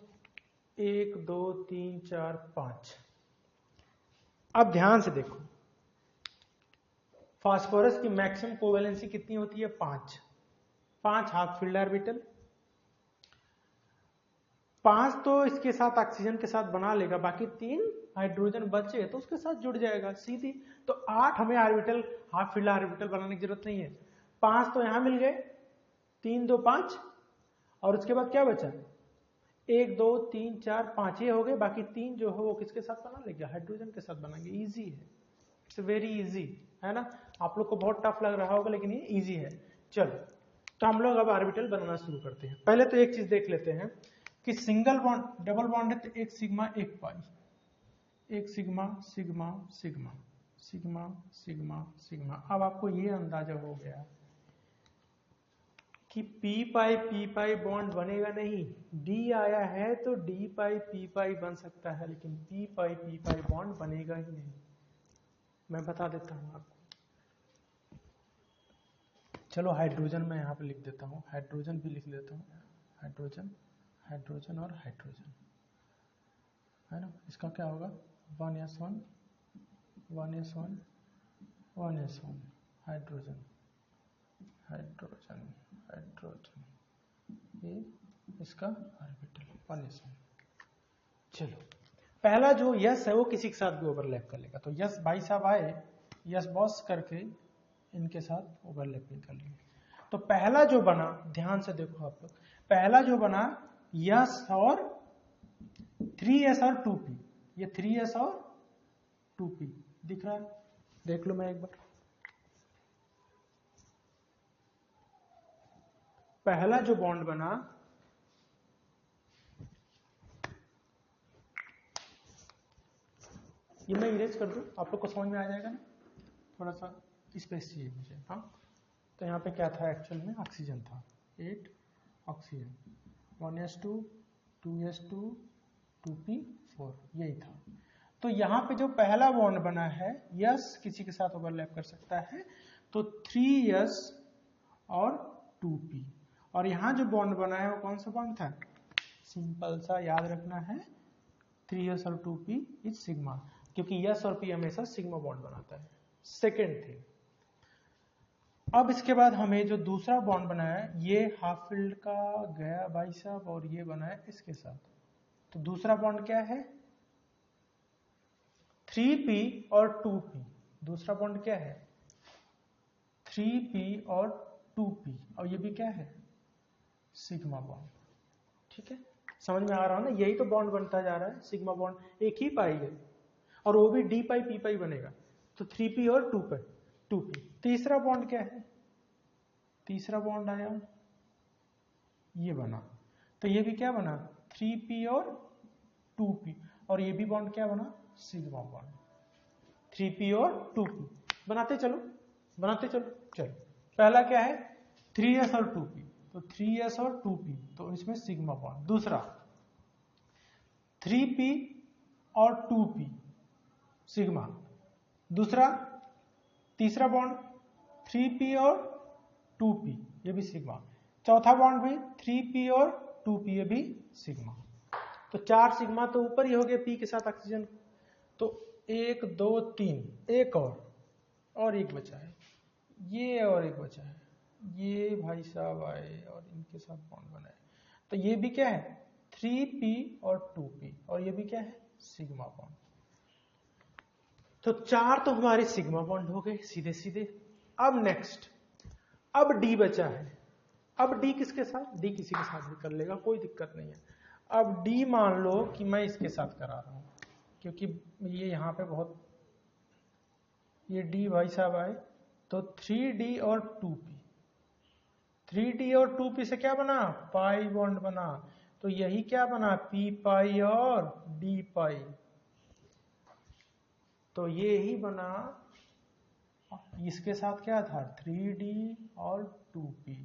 1 2 3 4 5, अब ध्यान से देखो, फास्फोरस की मैक्सिमम कोवेलेंसी कितनी होती है, 5 हाफ फील्ड ऑर्बिटल, 5 तो इसके साथ ऑक्सीजन के साथ बना लेगा, बाकी 3 हाइड्रोजन बचे तो उसके साथ जुड़ जाएगा सीधी। तो 8 हमें ऑर्बिटल, हाफ फील्ड ऑर्बिटल बनाने की जरूरत नहीं है, 5 तो यहां मिल गए, 3 2 5, और उसके बाद क्या बचा, 1 2 3 4 5 ये हो गए, बाकी 3 जो है वो किसके साथ बना लेंगे, हाइड्रोजन के साथ बनाएंगे। इजी है, इट्स वेरी इजी, है ना। आप लोग को बहुत टफ लग रहा होगा लेकिन ये इजी है। चलो तो हम लोग अब ऑर्बिटल बनाना शुरू करते हैं। पहले तो एक चीज देख लेते हैं कि सिंगल बॉन्ड, डबल बॉन्ड है तो 1 सिग्मा 1 पाई, 1 sigma sigma sigma sigma sigma sigma. अब आपको ये अंदाजा हो गया कि पी पाई बॉन्ड बनेगा नहीं, डी आया है तो डी पाई पी पाई बन सकता है, लेकिन पी पाई बॉन्ड बनेगा ही नहीं। मैं बता देता हूं आपको, चलो हाइड्रोजन मैं यहाँ पे लिख देता हूँ, हाइड्रोजन भी लिख देता हूँ, हाइड्रोजन हाइड्रोजन और हाइड्रोजन, है ना। इसका क्या होगा, 1s1 1s1 1s1, hydrogen hydrogen hydrogen, ये इसका ऑर्बिटल 1s1। चलो पहला जो यस है वो किसी के साथ भी ओवरलैप कर लेगा, तो यस भाई साहब आए, यस बॉस करके इनके साथ ओवरलैपिंग कर लेंगे। तो पहला जो बना, ध्यान से देखो आप लोग, पहला जो बना यस और 3s और 2p, ये 3s और 2p दिख रहा है, देख लो मैं एक बार। पहला जो बॉन्ड बना ये मैं इरेज कर दूं, आप लोग को समझ में आ जाएगा ना, थोड़ा सा स्पेस चाहिए मुझे। हाँ तो यहाँ पे क्या था, एक्चुअल में ऑक्सीजन था, 8 ऑक्सीजन, 1s2 2s2 2p4 यही था। तो यहाँ पे जो पहला बॉन्ड बना है यस किसी के साथ ओवरलैप कर सकता है, तो 3s और 2p, और यहाँ जो बॉन्ड बना है वो कौन सा बॉन्ड था, सिंपल सा याद रखना है, 3s और 2p इज सिग्मा, क्योंकि यस और p हमेशा सिग्मा बॉन्ड बनाता है। सेकेंड थिंग, अब इसके बाद हमें जो दूसरा बॉन्ड बना है ये हाफ फील्ड का गया भाई साहब, और ये बना है इसके साथ, तो दूसरा बॉन्ड क्या है 3p और 2p, दूसरा बॉन्ड क्या है 3p और 2p, और ये भी क्या है सिग्मा बॉन्ड। ठीक है, समझ में आ रहा है ना, यही तो बॉन्ड बनता जा रहा है, सिग्मा बॉन्ड, एक ही पाई है और वो भी डी पाई पी पाई बनेगा, तो 3p और 2p। तीसरा बॉन्ड क्या है, तीसरा बॉन्ड आया ये बना, तो ये भी क्या बना 3p और 2p, और ये भी बॉन्ड क्या बना सिग्मा बॉन्ड, 3p और 2p। बनाते चलो बनाते चलो, चलो पहला क्या है 3s और 2p, तो 3s और 2p, तो इसमें सिग्मा बॉन्ड। दूसरा 3p और 2p सिग्मा, दूसरा तीसरा बॉन्ड 3p और 2p ये भी सिग्मा, चौथा बॉन्ड भी 3p और 2p ये भी सिग्मा। तो 4 सिग्मा तो ऊपर ही हो गए p के साथ ऑक्सीजन, तो 1 2 3, एक और एक बचा है, ये और एक बचा है, ये भाई साहब आए और इनके साथ बॉन्ड बनाए, तो ये भी क्या है 3p और 2p, और ये भी क्या है सिग्मा बॉन्ड। तो 4 तो हमारे सिग्मा बॉन्ड हो गए सीधे सीधे। अब नेक्स्ट, अब डी बचा है, अब डी किसके साथ, डी किसी के साथ भी कर लेगा, कोई दिक्कत नहीं है। अब डी मान लो कि मैं इसके साथ करा रहा हूं, क्योंकि ये यहां पे बहुत, ये डी भाई साहब आए, तो 3d और 2p, 3d और 2p से क्या बना पाई बॉन्ड बना, तो यही क्या बना p पाई और d पाई, तो ये ही बना, इसके साथ क्या था 3d और 2p,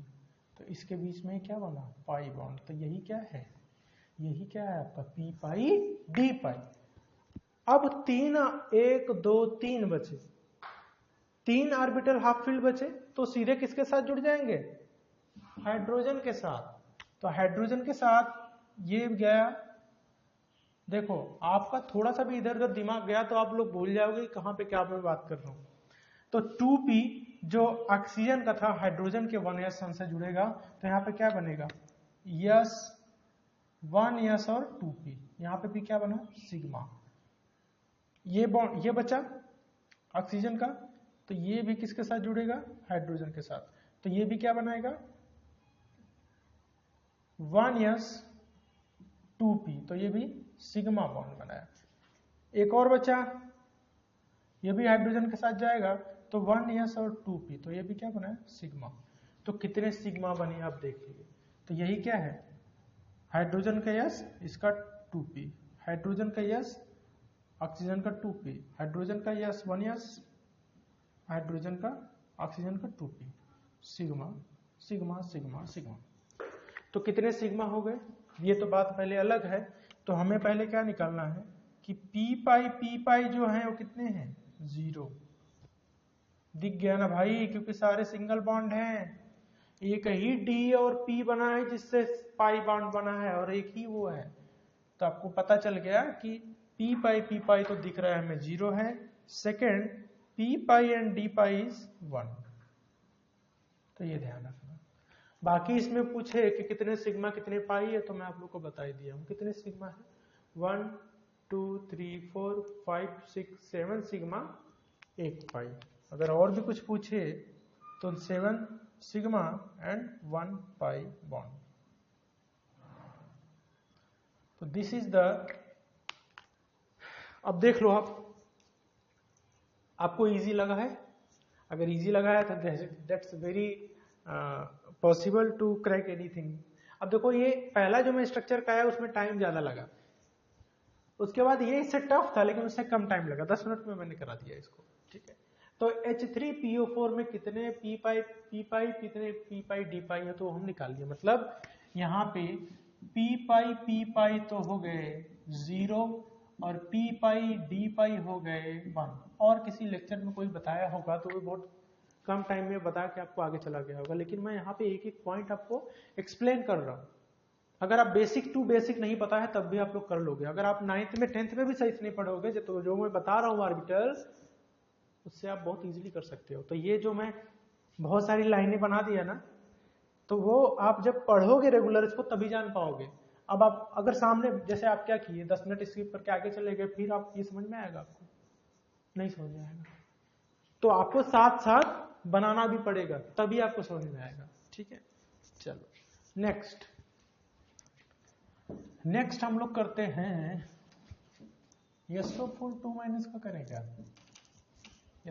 तो इसके बीच में क्या बना पाई बॉन्ड, तो यही क्या है, यही क्या है आपका p पाई d पाई। अब 3 1 2 3 बचे, 3 ऑर्बिटल हाफ फील्ड बचे, तो सीधे किसके साथ जुड़ जाएंगे हाइड्रोजन के साथ। तो हाइड्रोजन के साथ ये गया, देखो आपका थोड़ा सा भी इधर उधर दिमाग गया तो आप लोग भूल जाओगे कहां पे क्या मैं बात कर रहा हूं। तो 2p जो ऑक्सीजन का था हाइड्रोजन के 1s से जुड़ेगा, तो यहाँ पे क्या बनेगा यस 1s और 2p, यहाँ पे भी क्या बना सिग्मा, ये बॉन्ड ये बचा ऑक्सीजन का, तो ये भी किसके साथ जुड़ेगा हाइड्रोजन के साथ, तो ये भी क्या बनाएगा 1s 2p, तो ये भी सिग्मा बॉन्ड बनाया। एक और बचा, ये भी हाइड्रोजन के साथ जाएगा, तो 1s और 2p, तो ये भी क्या बना सिग्मा। तो कितने सिग्मा बने आप देख लीजिए, तो यही क्या है हाइड्रोजन का यस, इसका 2p, हाइड्रोजन का यस, ऑक्सीजन का 2p, हाइड्रोजन का यस 1s, हाइड्रोजन का ऑक्सीजन का 2p, sigma sigma sigma sigma. तो कितने सिग्मा हो गए, ये तो बात पहले अलग है, तो हमें पहले क्या निकालना है कि पी पाई जो है वो कितने हैं 0, दिख गया ना भाई, क्योंकि सारे सिंगल बॉन्ड हैं, एक ही डी और पी बना है जिससे पाई बॉन्ड बना है, और एक ही वो है, तो आपको पता चल गया कि पी पाई तो दिख रहा है हमें 0 है। Second P pi and D pi is 1, तो ये ध्यान रखना। बाकी इसमें पूछे कि कितने सिग्मा कितने पाई है, तो मैं आप लोग को बता ही दिया हूँ कितने सिग्मा है, 1 2 3 4 5 6 7 सिग्मा 1 पाई। अगर और भी कुछ पूछे तो 7 सिग्मा एंड 1 पाई बॉन्ड। तो दिस इज द, अब देख लो आपको इजी लगा है? अगर इजी लगा है तो that's very possible to crack anything. अब देखो ये पहला जो मैं स्ट्रक्चर का है उसमें टाइम ज्यादा लगा, उसके बाद ये इससे टफ था लेकिन उससे कम टाइम लगा, 10 मिनट में मैंने करा दिया इसको, ठीक है। तो H3PO4 में कितने पी पाई कितने पी पाई डी पाई है तो हम निकाल लिए। मतलब यहाँ पे पी पाई तो हो गए 0 और पी पाई डी पाई हो गए 1। और किसी लेक्चर में कोई बताया होगा तो वो बहुत कम टाइम में बता के आपको आगे चला गया होगा, लेकिन मैं यहाँ पे एक एक पॉइंट आपको एक्सप्लेन कर रहा हूँ। अगर आप बेसिक टू बेसिक नहीं पता है तब भी आप लोग कर लोगे। अगर आप 9th में 10th में भी सही से नहीं पढ़ोगे तो जो मैं बता रहा हूँ ऑर्बिटल्स, उससे आप बहुत इजीली कर सकते हो। तो ये जो मैं बहुत सारी लाइनें बना दिया ना, तो वो आप जब पढ़ोगे रेगुलर इसको तभी जान पाओगे। अब आप अगर सामने जैसे आप क्या किए 10 मिनट स्किप करके आगे चले गए, फिर आप ये समझ में आएगा? आपको नहीं समझ में आएगा। तो आपको साथ साथ बनाना भी पड़ेगा तभी आपको समझ में आएगा, ठीक है। चलो नेक्स्ट हम लोग करते हैं SO4 2- का करें क्या?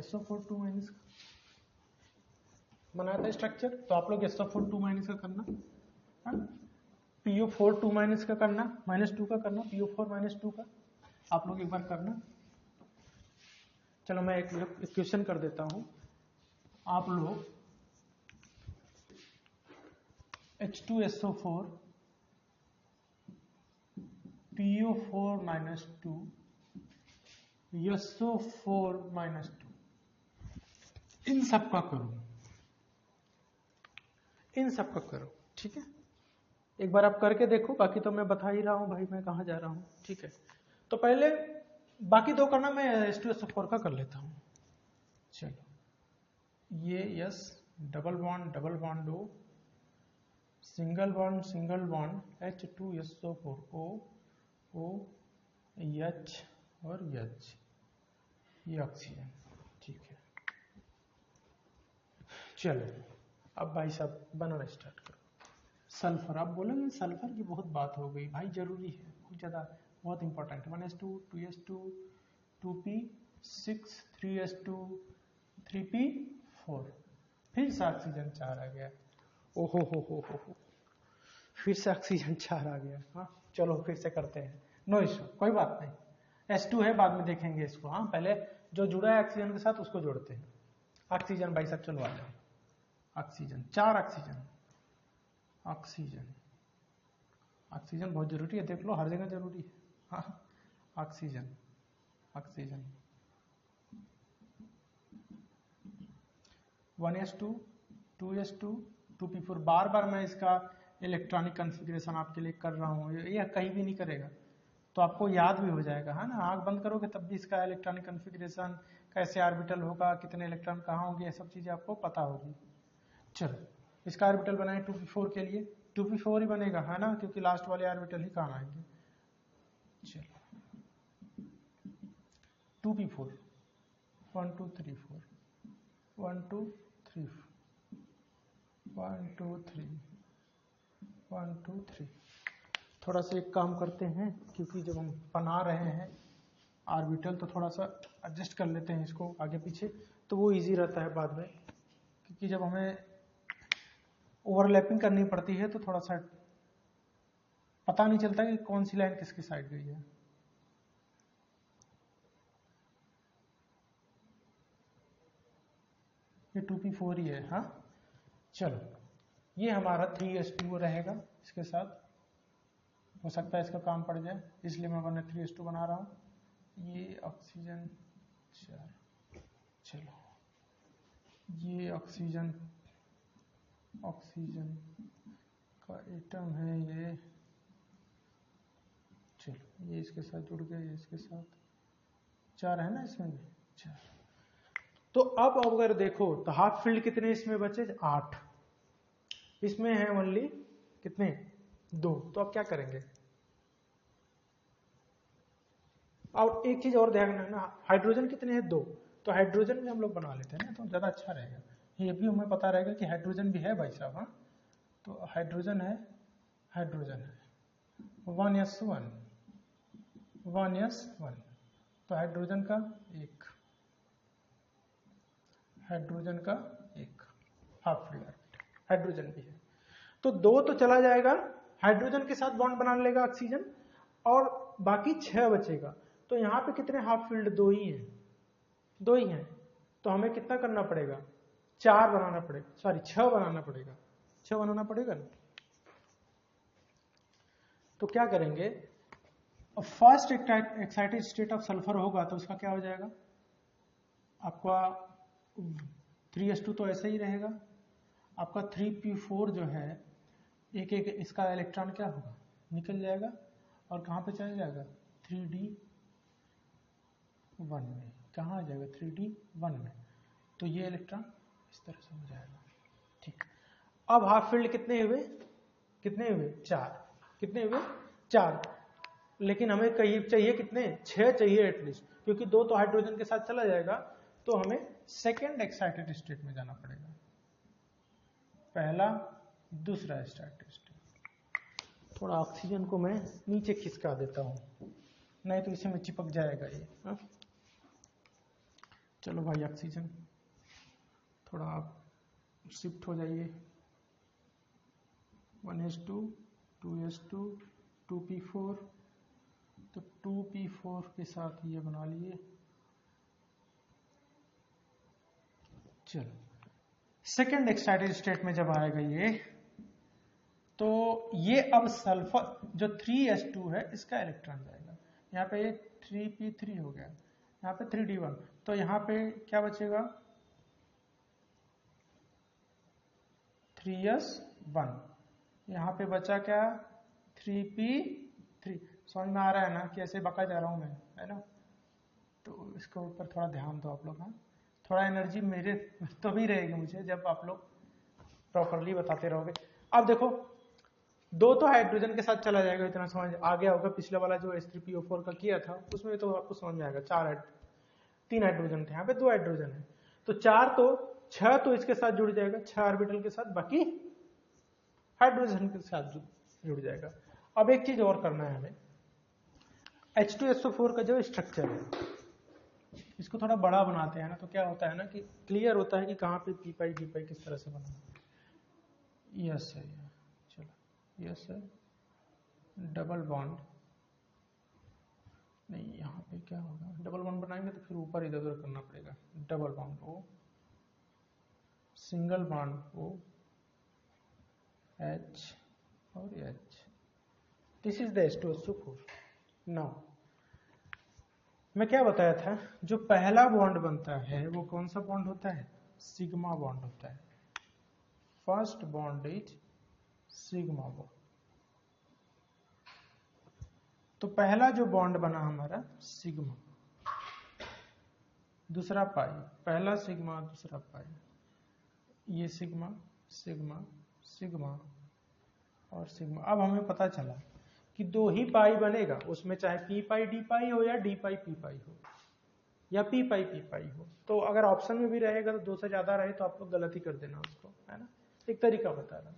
SO4 2- बनाया था स्ट्रक्चर, तो आप लोग SO4 2- का करना, PO4 2- का करना, -2 का करना, PO4 -2 का आप लोग एक बार करना। चलो मैं एक क्वेश्चन कर देता हूं। आप लोग H2SO4 PO4 -2 SO4 -2 इन सब का करो, इन सब का करो, ठीक है। एक बार आप करके देखो, बाकी तो मैं बता ही रहा हूं भाई मैं कहां जा रहा हूं, ठीक है। तो पहले बाकी दो करना, मैं H2SO4 का कर लेता हूं। चलो ये yes, double bond O, single bond H2SO4 O H और H, ये ऑक्सीजन, ठीक है। चलो अब भाई साहब बनाना स्टार्ट करो। सल्फर, आप बोलेंगे सल्फर की बहुत बात हो गई भाई, जरूरी है बहुत ज्यादा, बहुत important. 1s2 2s2 2p6 3s2 3p4, फिर से ऑक्सीजन 4 आ गया। ओहो हो, फिर से ऑक्सीजन 4 आ गया। हाँ चलो फिर से करते हैं, नो इशू, कोई बात नहीं। S2 है बाद में देखेंगे इसको, हाँ पहले जो जुड़ा है ऑक्सीजन के साथ उसको जोड़ते हैं। ऑक्सीजन भाई साहब चलो आ जाओ, ऑक्सीजन 4 ऑक्सीजन बहुत जरूरी है, देख लो हर जगह जरूरी है। हाँ ऑक्सीजन 1s2 2s2 2p4। बार बार मैं इसका इलेक्ट्रॉनिक कॉन्फ़िगरेशन आपके लिए कर रहा हूँ, ये कहीं भी नहीं करेगा तो आपको याद भी हो जाएगा, है ना। आंख बंद करोगे तब भी इसका इलेक्ट्रॉनिक कॉन्फ़िगरेशन, कैसे ऑर्बिटल होगा, कितने इलेक्ट्रॉन कहाँ होंगे, ये सब चीजें आपको पता होगी। चलो इसका ऑर्बिटल बनाए 2p4 के लिए, 2p4 ही बनेगा, है ना, क्योंकि लास्ट वाले ऑर्बिटल ही काम आएंगे। चलो 2p4 1 2 3 4 1 2 3 1 2 3 1 2 3। थोड़ा सा एक काम करते हैं, क्योंकि जब हम बना रहे हैं ऑर्बिटल तो थोड़ा सा एडजस्ट कर लेते हैं इसको आगे पीछे, तो वो इजी रहता है बाद में, क्योंकि जब हमें ओवरलैपिंग करनी पड़ती है तो थोड़ा सा पता नहीं चलता कि कौन सी लाइन किसकी साइड गई है। ये 2p4 ही है, हाँ। चलो ये हमारा 3s2 रहेगा, इसके साथ हो सकता है इसका काम पड़ जाए, इसलिए मैं 3s2 बना रहा हूँ। ये ऑक्सीजन 4, चलो ये ऑक्सीजन का एटम है ये, चलो ये इसके साथ जुड़ गया, ये इसके साथ 4 है ना इसमें भी 4। तो अब अगर देखो तो हाफ फील्ड कितने इसमें बचे, 8। इसमें है ओनली कितने, 2। तो अब क्या करेंगे, और एक चीज और ध्यान रखना, हाइड्रोजन कितने हैं, 2। तो हाइड्रोजन भी हम लोग बना लेते हैं ना, तो ज्यादा अच्छा रहेगा। ये भी हमें पता रहेगा कि हाइड्रोजन भी है भाई साहब। हाँ, तो हाइड्रोजन है 1s1 1s1। तो हाइड्रोजन का एक हाफ फिल्ड हाइड्रोजन भी है। तो 2 तो चला जाएगा, हाइड्रोजन के साथ बॉन्ड बना लेगा ऑक्सीजन, और बाकी 6 बचेगा। तो यहाँ पे कितने हाफ फील्ड, 2 ही हैं, 2 ही हैं। तो हमें कितना करना पड़ेगा, 4 बनाना पड़ेगा, सॉरी 6 बनाना पड़ेगा, 6 बनाना पड़ेगा ना। तो क्या करेंगे, first excited state of sulphur होगा तो उसका क्या हो जाएगा, आपका 3s2 तो ऐसा ही रहेगा। आपका 3p4 जो है, एक इसका इलेक्ट्रॉन क्या होगा, निकल जाएगा, और कहाँ पे चला जाएगा, 3d1 में। कहाँ आ जाएगा, 3d1 में। तो ये इलेक्ट्रॉन इस तरह से हो जाएगा। ठीक, अब हाफ फील्ड कितने हुए, 4। कितने हुए, 4। लेकिन हमें चाहिए कितने, 6 चाहिए एटलीस्ट, क्योंकि 2 तो हाइड्रोजन के साथ चला जाएगा। तो हमें सेकेंड एक्साइटेड स्टेट में जाना पड़ेगा, पहला दूसरा एक्साइटेड स्टेट। थोड़ा ऑक्सीजन को मैं नीचे खिसका देता हूं, नहीं तो इसी में चिपक जाएगा ये। हा? चलो भाई ऑक्सीजन थोड़ा आप शिफ्ट हो जाइए, 1s2 2s2 2p4। तो 2p4 के साथ ये बना लिए। चलो सेकेंड एक्साइटेड स्टेट में जब आएगा ये, तो ये अब सल्फर जो 3s2 है इसका इलेक्ट्रॉन जाएगा। यहाँ पे 3p3 हो गया, यहाँ पे 3d1। तो यहाँ पे क्या बचेगा, 3s1। यहाँ पे बचा क्या, 3p3। समझ में आ रहा है ना कि ऐसे बका जा रहा हूं मैं, है ना। तो इसके ऊपर थोड़ा ध्यान दो आप लोग। हाँ, थोड़ा एनर्जी मेरे तो भी रहेगी मुझे जब आप लोग प्रॉपरली बताते रहोगे। अब देखो 2 तो हाइड्रोजन के साथ चला जाएगा, इतना समझ आ गया होगा। पिछले वाला जो H3PO4 का किया था उसमें तो आपको समझ में आएगा, 3 हाइड्रोजन थे, यहाँ पे 2 हाइड्रोजन है। तो 4 तो 6 तो इसके साथ जुड़ जाएगा, 6 ऑर्बिटल के साथ, बाकी हाइड्रोजन के साथ जुड़ जाएगा। अब एक चीज और करना है हमें, H2SO4 का जो स्ट्रक्चर है इसको थोड़ा बड़ा बनाते हैं ना, तो क्या होता है ना कि क्लियर होता है कि कहाँ पे पी पाई डी पाई किस तरह से बना। यस है, चलो यस है, डबल बॉन्ड नहीं, यहाँ पे क्या होगा, डबल बॉन्ड बनाएंगे तो फिर ऊपर इधर उधर करना पड़ेगा। Double bond O, single bond O, H और H। This is the H2SO4। Now मैं क्या बताया था, जो पहला बॉन्ड बनता है वो कौन सा बॉन्ड होता है, सिग्मा बॉन्ड होता है। First bond is sigma bond. तो पहला जो बॉन्ड बना हमारा सिग्मा, दूसरा पाई, पहला सिग्मा दूसरा पाई, ये सिग्मा सिग्मा सिग्मा और सिग्मा। अब हमें पता चला कि 2 ही पाई बनेगा, उसमें चाहे पी पाई डी पाई हो या डी पाई पी पाई हो या पी पाई हो। तो अगर ऑप्शन में भी रहेगा तो 2 से ज्यादा रहे तो आप लोग गलत ही कर देना उसको, है ना। एक तरीका बता रहा।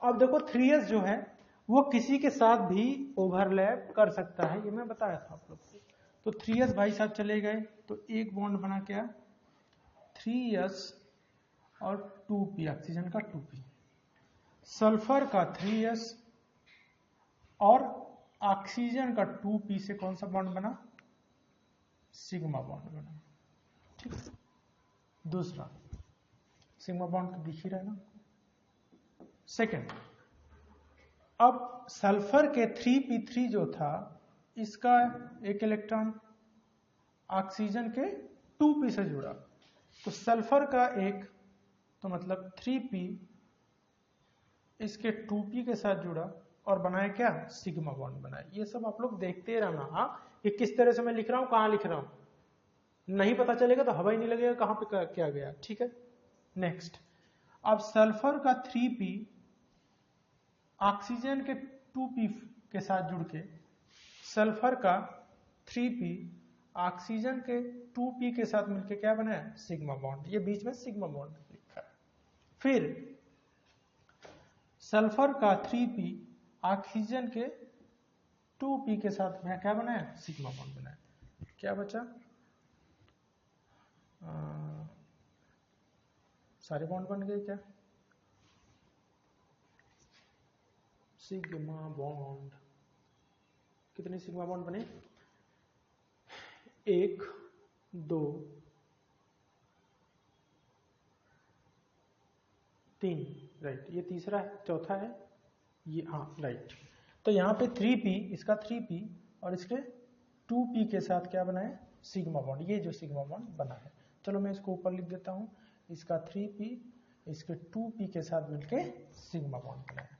अब देखो 3s जो है वो किसी के साथ भी ओवरलैप कर सकता है, ये मैं बताया था आप लोग को। तो 3s भाई साथ चले गए तो एक बॉन्ड बना क्या, 3s और 2p, ऑक्सीजन का 2p, सल्फर का 3s और ऑक्सीजन का 2p से कौन सा बॉन्ड बना, सिग्मा बॉन्ड बना। ठीक, दूसरा सिग्मा बॉन्ड तो दिख ही रहा है ना। सेकेंड, अब सल्फर के 3p3 जो था इसका एक इलेक्ट्रॉन ऑक्सीजन के 2p से जुड़ा, तो सल्फर का एक, तो मतलब 3p इसके 2p के साथ जुड़ा और बनाए क्या, सिग्मा बॉन्ड बनाए। ये सब आप लोग देखते रहना। हाँ, ये किस तरह से मैं लिख रहा हूं, कहां लिख रहा हूं, नहीं पता चलेगा तो हवा ही नहीं लगेगा कहां पे क्या गया। ठीक है, नेक्स्ट, अब सल्फर का 3p ऑक्सीजन के 2p के साथ जुड़ के सल्फर का 3p ऑक्सीजन के 2p के साथ मिलके क्या बना है, सिग्मा बॉन्ड। ये बीच में सिग्मा बॉन्ड लिखा है। फिर सल्फर का 3p ऑक्सीजन के 2p के साथ में क्या बना है, सिग्मा बॉन्ड बना है। क्या बचा, सारे बॉन्ड बन गए क्या, सिग्मा बॉन्ड। कितने सिग्मा बॉन्ड बने, 1 2 3, राइट। ये तीसरा है, चौथा है ये, हाँ राइट। तो यहाँ पे 3p, इसका 3p और इसके 2p के साथ क्या बना है, सिग्मा बॉन्ड। ये जो सिग्मा बॉन्ड बना है, चलो मैं इसको ऊपर लिख देता हूँ। इसका 3p इसके 2p के साथ मिलके सिग्मा बॉन्ड बना है।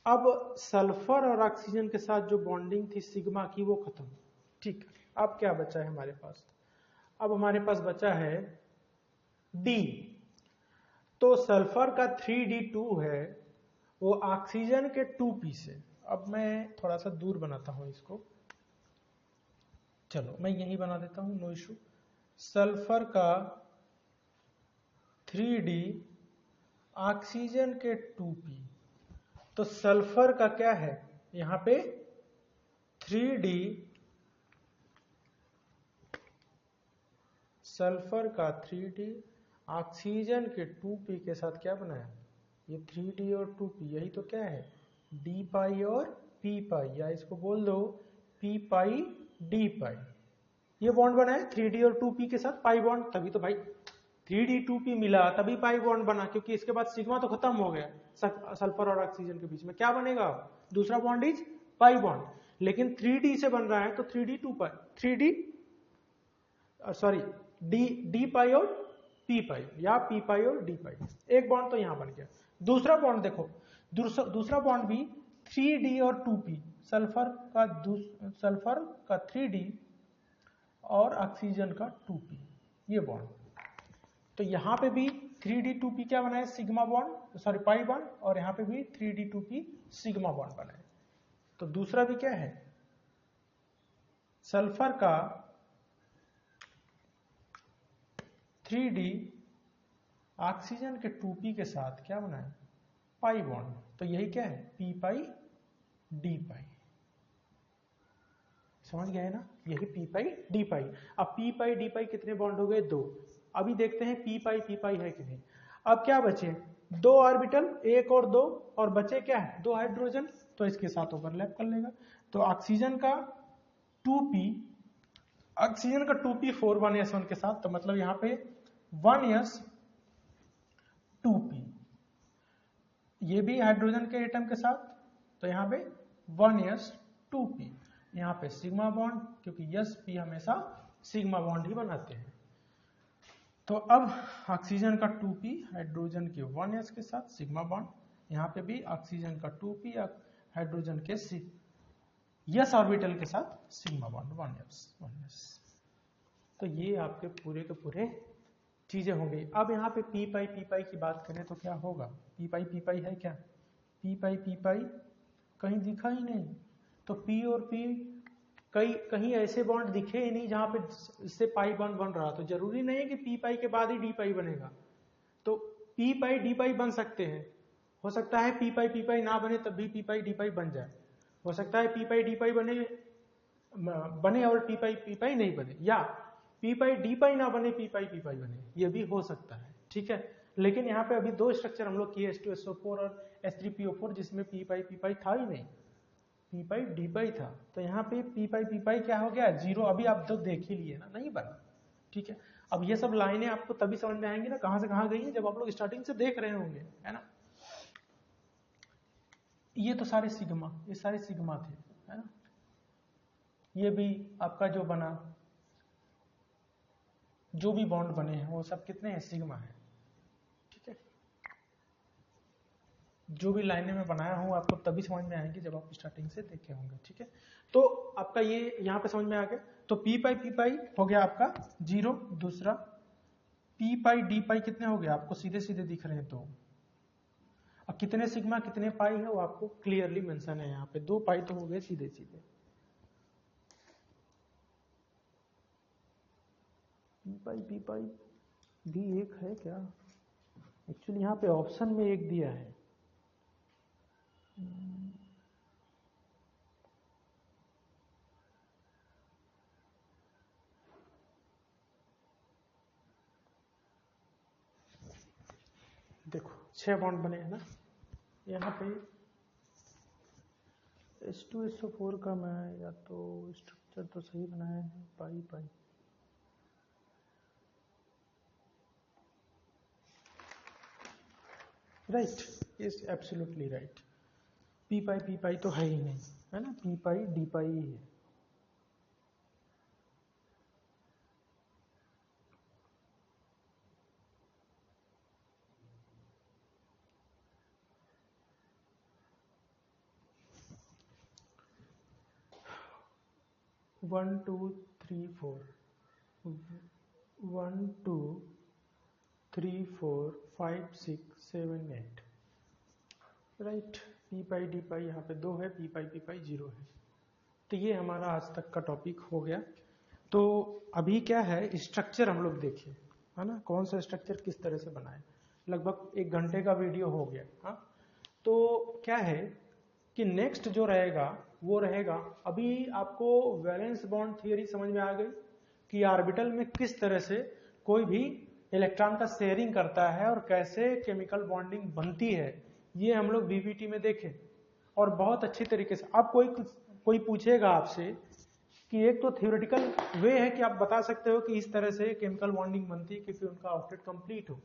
अब सल्फर और ऑक्सीजन के साथ जो बॉन्डिंग थी सिग्मा की वो खत्म, ठीक। अब क्या बचा है हमारे पास, अब हमारे पास बचा है D। तो सल्फर का 3D2 है वो ऑक्सीजन के 2p से। अब मैं थोड़ा सा दूर बनाता हूं इसको, चलो मैं यही बना देता हूं, नो इशू। सल्फर का 3D ऑक्सीजन के 2p, तो सल्फर का क्या है यहां पे 3D, सल्फर का 3D ऑक्सीजन के 2p के साथ क्या बनाया, ये 3D और 2p, यही तो क्या है d पाई और p पाई, या इसको बोल दो p पाई d पाई। ये बॉन्ड बना है 3D और 2p के साथ पाई बॉन्ड, तभी तो भाई 3D 2p मिला, तभी पाई बॉन्ड बना, क्योंकि इसके बाद सिग्मा तो खत्म हो गया सल्फर और ऑक्सीजन के बीच में। क्या बनेगा दूसरा बॉन्ड, इज पाई बॉन्ड। लेकिन 3D से बन रहा है तो 3D 2 पाई, 3D सॉरी डी पाई और p पाई, या p पाई और d पाई। एक बॉन्ड तो यहां बन गया। दूसरा बॉन्ड देखो, दूसरा बॉन्ड भी 3D और 2p, सल्फर का 3D और ऑक्सीजन का 2p, ये बॉन्ड। तो यहां पे भी 3D 2p क्या बना है, sigma bond, sorry pi bond, और यहां पे भी 3D 2p सिग्मा बॉन्ड बना है। तो दूसरा भी क्या है, सल्फर का 3D ऑक्सीजन के 2p के साथ क्या बना है, पाई बॉन्ड। तो यही क्या है, p पाई d पाई। समझ गए ना, यही p पाई d पाई। अब p पाई d पाई कितने बॉन्ड हो गए, 2। अभी देखते हैं p पाई है कि नहीं। अब क्या बचे, 2 ऑर्बिटल, 1 और 2, और बचे क्या है 2 हाइड्रोजन, तो इसके साथ ओवरलैप कर लेगा। तो ऑक्सीजन का 2p, ऑक्सीजन का 2p 4 1s1 के साथ, तो मतलब यहां पे 1s 2p, ये भी हाइड्रोजन के एटम के साथ, तो यहां पे 1s 2p, यहां पे सिग्मा बॉन्ड, क्योंकि s p हमेशा सिग्मा बॉन्ड ही बनाते हैं। तो अब ऑक्सीजन का 2p हाइड्रोजन के 1s के साथ सिग्मा बॉन्ड, यहां पे भी ऑक्सीजन का 2p हाइड्रोजन के s ऑर्बिटल के साथ सिग्मा बॉन्ड 1s। तो ये आपके पूरे के पूरे चीजें होंगी। अब यहाँ पे p पाई की बात करें तो क्या होगा, p पाई है क्या, p पाई कहीं दिखा ही नहीं। तो p और p कहीं ऐसे बॉन्ड दिखे ही नहीं जहां पे इससे पाई बॉन्ड बन रहा। तो जरूरी नहीं है कि p पाई के बाद ही d पाई बनेगा। तो p पाई d पाई बन सकते हैं, हो सकता है p पाई ना बने तब भी p पाई d पाई बन जाए, हो सकता है p पाई d पाई बने और p पाई नहीं बने, या p पाई d पाई ना बने p पाई बने, ये भी हो सकता है, ठीक है। लेकिन यहाँ पे अभी 2 स्ट्रक्चर हम लोग किए, H2SO4 और H3PO4, जिसमें p पाई था ही नहीं, p पाई d पाई था। तो यहाँ पे p पाई क्या हो गया, 0। अभी आप तो देख ही लिए ना, नहीं बना, ठीक है। अब ये सब लाइनें आपको तभी समझ में आएंगी ना कहां से कहां गई हैं, जब आप लोग स्टार्टिंग से देख रहे होंगे, है ना। ये तो सारे सिग्मा, ये सारे सिग्मा थे, है ना। ये भी आपका जो बना, जो भी बॉन्ड बने हैं वो सब कितने हैं, सिग्मा है, ठीक है। जो भी लाइनें में बनाया हूं आपको तभी समझ में आएंगी जब आप स्टार्टिंग से देखे होंगे, ठीक है। तो आपका ये यहां पे समझ में आ गया। तो p पाई हो गया आपका 0। दूसरा p पाई d पाई कितने हो गया, आपको सीधे सीधे दिख रहे हैं 2। और कितने सिग्मा कितने पाई है वो आपको क्लियरली मेंशन है यहाँ पे। 2 पाई तो हो गए सीधे सीधे। पी पाई भी एक है क्या? एक्चुअली यहाँ पे ऑप्शन में एक दिया है। देखो 6 बॉन्ड बने हैं ना यहाँ पे। H2SO4 का मैं या तो स्ट्रक्चर तो सही बनाया है, pi pi right, is absolutely right. P pi तो है ही नहीं, है ना, पी पाई डी पाई ही है। One two three four 1 2 3 4 5 6 7 8 right. P pi D pi यहाँ पे 2 है, पी पाई 0 है। तो ये हमारा आज तक का टॉपिक हो गया। तो अभी क्या है, स्ट्रक्चर हम लोग देखें, है ना, कौन सा स्ट्रक्चर किस तरह से बनाए। लगभग 1 घंटे का वीडियो हो गया। हाँ, तो क्या है कि नेक्स्ट जो रहेगा वो रहेगा, अभी आपको वैलेंस बॉन्ड थियरी समझ में आ गई कि ऑर्बिटल में किस तरह से कोई भी इलेक्ट्रॉन का शेयरिंग करता है और कैसे केमिकल बॉन्डिंग बनती है, ये हम लोग बीबीटी में देखें और बहुत अच्छी तरीके से। अब कोई पूछेगा आपसे कि एक तो थियोरेटिकल वे है कि आप बता सकते हो कि इस तरह से केमिकल बॉन्डिंग बनती है क्योंकि उनका ऑक्टेट कंप्लीट हो,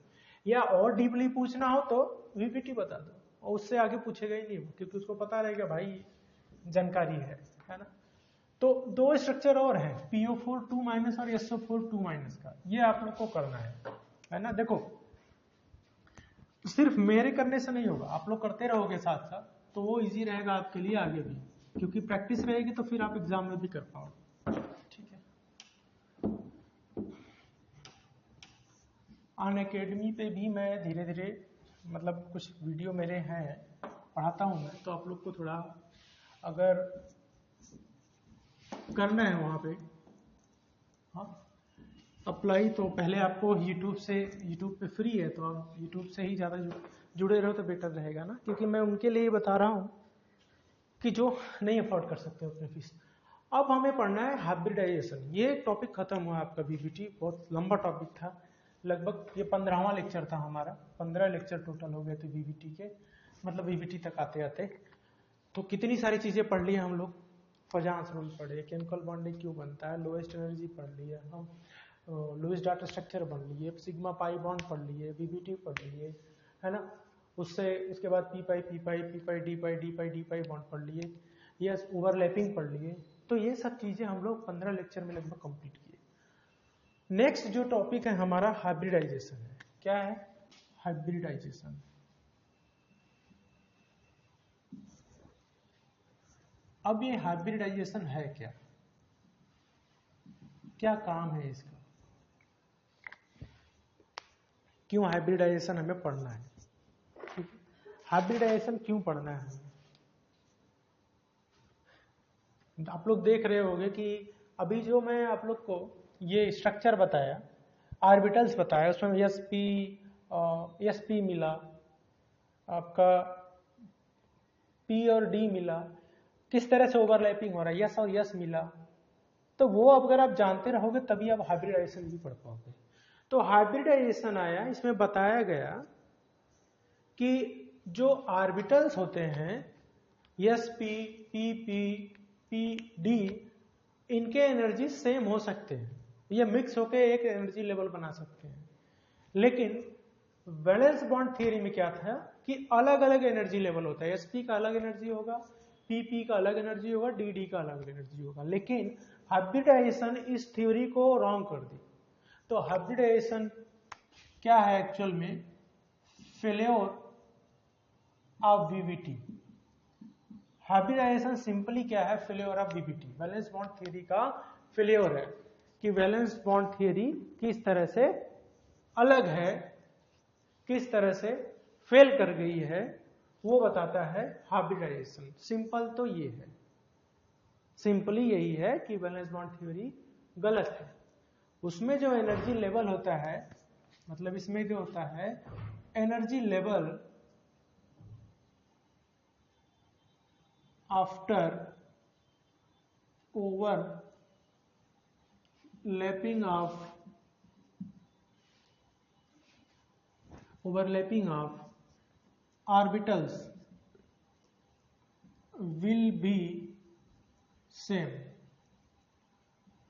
या और डीपली पूछना हो तो वीपीटी बता दो, और उससे आगे पूछेगा ही नहीं क्योंकि उसको पता रहेगा भाई जानकारी है ना। तो 2 स्ट्रक्चर और है, PO4 2- और SO4 2- का, ये आप लोग को करना है ना। देखो सिर्फ मेरे करने से नहीं होगा, आप लोग करते रहोगे साथ साथ, तो वो इजी रहेगा आपके लिए आगे भी, क्योंकि प्रैक्टिस रहेगी तो फिर आप एग्जाम में भी कर पाओगे। ठीक है। अनअकैडमी पे भी मैं धीरे धीरे मतलब कुछ वीडियो मेरे हैं, पढ़ाता हूँ मैं, तो आप लोग को थोड़ा अगर करना है वहाँ पे हाँ अप्लाई, तो पहले आपको यूट्यूब पे फ्री है, तो आप यूट्यूब से ही ज़्यादा जुड़े रहो तो बेटर रहेगा ना, क्योंकि मैं उनके लिए बता रहा हूँ कि जो नहीं अफोर्ड कर सकते अपनी फीस। अब हमें पढ़ना है हाइब्रिडाइजेशन। ये टॉपिक खत्म हुआ आपका बीबीटी, बहुत लंबा टॉपिक था, लगभग ये 15वां लेक्चर था हमारा, 15 लेक्चर टोटल हो गए थे बीबीटी के, मतलब बीबीटी तक आते आते। तो कितनी सारी चीज़ें पढ़ ली हम लोग, फजांस रूल पढ़े, केमिकल बॉन्डिंग क्यों बनता है, लोएस्ट एनर्जी पढ़ लिया हम, लुईस डाटा स्ट्रक्चर पढ़ लिए, सिग्मा पाई बॉन्ड पढ़ लिए, बीबीटी पढ़ लिए, है ना। उसके बाद P pi D pi bond पढ़ लिए, यस ओवरलैपिंग पढ़ लिए। तो ये सब चीजें हम लोग 15 लेक्चर में लगभग कंप्लीट किए। नेक्स्ट जो टॉपिक है हमारा हाइब्रिडाइजेशन है। क्या है हाइब्रिडाइजेशन? अब ये हाइब्रिडाइजेशन है क्या, क्या काम है इसका, क्यों हाइब्रिडाइजेशन हमें पढ़ना है, हाइब्रिडाइजेशन क्यों पढ़ना है? आप लोग देख रहे होंगे कि अभी जो मैं आप लोग को ये स्ट्रक्चर बताया, ऑर्बिटल्स बताया, उसमें एस पी मिला आपका, पी और डी मिला, किस तरह से ओवरलैपिंग हो रहा है, यस और यस मिला। तो वो अगर आप जानते रहोगे तभी आप हाइब्रिडाइजेशन भी पढ़ पाओगे। तो हाइब्रिडाइजेशन आया, इसमें बताया गया कि जो ऑर्बिटल्स होते हैं एस पी पी डी, इनके एनर्जी सेम हो सकते हैं, ये मिक्स होकर एक एनर्जी लेवल बना सकते हैं, लेकिन वैलेंस बॉन्ड थियरी में क्या था कि अलग अलग एनर्जी लेवल होता है, एसपी का अलग एनर्जी होगा, पीपी का अलग एनर्जी होगा, डी का अलग एनर्जी होगा। लेकिन हाइब्रिडाइजेशन इस थ्योरी को रॉन्ग कर दी। तो हाइब्रिडाइजेशन क्या है एक्चुअल में? Failure of VBT. Hybridisation simply क्या है? Failure of VBT, valence bond theory का फेल्योर है कि वैलेंस बॉन्ड थियरी किस तरह से अलग है, किस तरह से फेल कर गई है, वो बताता है हाइब्रिडाइजेशन। सिंपल तो ये है, सिंपली यही है कि वैलेंस बॉन्ड थ्योरी गलत है। उसमें जो एनर्जी लेवल होता है, मतलब इसमें जो होता है energy level after overlapping of orbitals will be same।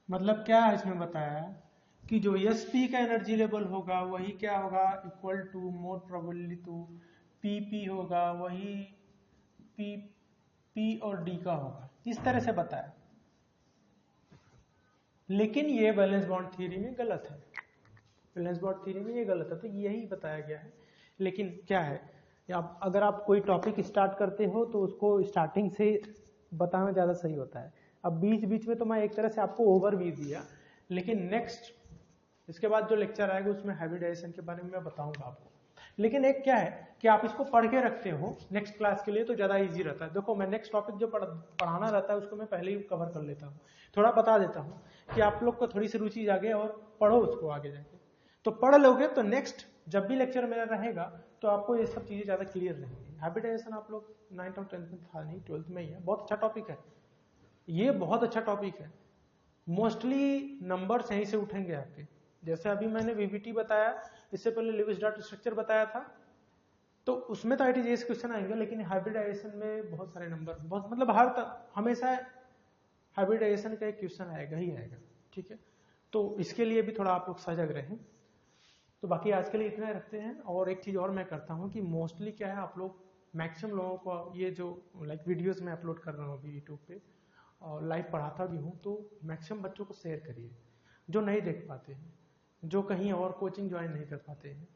मतलब क्या है इसमें बताया कि जो sp का एनर्जी लेवल होगा वही क्या होगा, equal to more probably to pp होगा, वही p और d का होगा, इस तरह से बताया। लेकिन ये वैलेंस बॉन्ड थ्योरी में गलत है, वैलेंस बॉन्ड थ्योरी में ये गलत है, तो यही बताया गया है। लेकिन क्या है, आप अगर आप कोई टॉपिक स्टार्ट करते हो तो उसको स्टार्टिंग से बताना ज़्यादा सही होता है। अब बीच बीच में तो मैं एक तरह से आपको ओवरव्यू दिया, लेकिन नेक्स्ट इसके बाद जो लेक्चर आएगा उसमें हाइब्रिडाइजेशन के बारे में मैं बताऊंगा आपको। लेकिन एक क्या है कि आप इसको पढ़ के रखते हो नेक्स्ट क्लास के लिए तो ज़्यादा इजी रहता है। देखो मैं नेक्स्ट टॉपिक जो पढ़ाना रहता है उसको मैं पहले ही कवर कर लेता हूँ, थोड़ा बता देता हूँ कि आप लोग को थोड़ी सी रुचि जागे और पढ़ो उसको आगे जाके। तो पढ़ लोगे तो नेक्स्ट जब भी लेक्चर मेरा रहेगा तो आपको ये सब चीज़ें ज़्यादा क्लियर रहेंगी। हाइब्रिडाइजेशन आप लोग 9th और 10th में था नहीं, 12th में ही है। बहुत अच्छा टॉपिक है, ये बहुत अच्छा टॉपिक है। मोस्टली नंबर्स यहीं से उठेंगे आपके। जैसे अभी मैंने वीवीटी बताया, इससे पहले लिविस डॉट स्ट्रक्चर बताया था, तो उसमें तो आईटीजेएस क्वेश्चन आएंगे, लेकिन हाइब्रिडाइजेशन में बहुत सारे नंबर, बहुत मतलब हमेशा हाइब्रिडाइजेशन का एक क्वेश्चन आएगा ही आएगा। ठीक है, तो इसके लिए भी थोड़ा आप लोग सजग रहें। तो बाकी आज के लिए इतना रखते हैं। और एक चीज़ और मैं करता हूँ कि मोस्टली क्या है, आप लोग मैक्सिमम लोगों को ये जो वीडियोस मैं अपलोड कर रहा हूँ अभी यूट्यूब पे और लाइव पढ़ाता भी हूँ, तो मैक्सिमम बच्चों को शेयर करिए जो नहीं देख पाते हैं, जो कहीं और कोचिंग ज्वाइन नहीं कर पाते हैं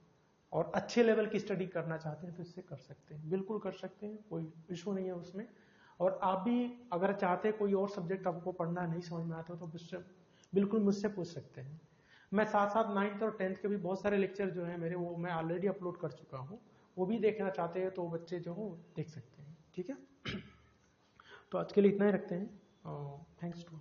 और अच्छे लेवल की स्टडी करना चाहते हैं, तो इससे कर सकते हैं, बिल्कुल कर सकते हैं, कोई इशू नहीं है उसमें। और आप भी अगर चाहते हैं कोई और सब्जेक्ट आपको पढ़ना नहीं समझ में आता तो बिल्कुल मुझसे पूछ सकते हैं। मैं साथ साथ 9th और 10th के भी बहुत सारे लेक्चर जो हैं मेरे, वो मैं ऑलरेडी अपलोड कर चुका हूँ, वो भी देखना चाहते हैं तो बच्चे जो हो देख सकते हैं। ठीक है, तो आज के लिए इतना ही रखते हैं। Thanks to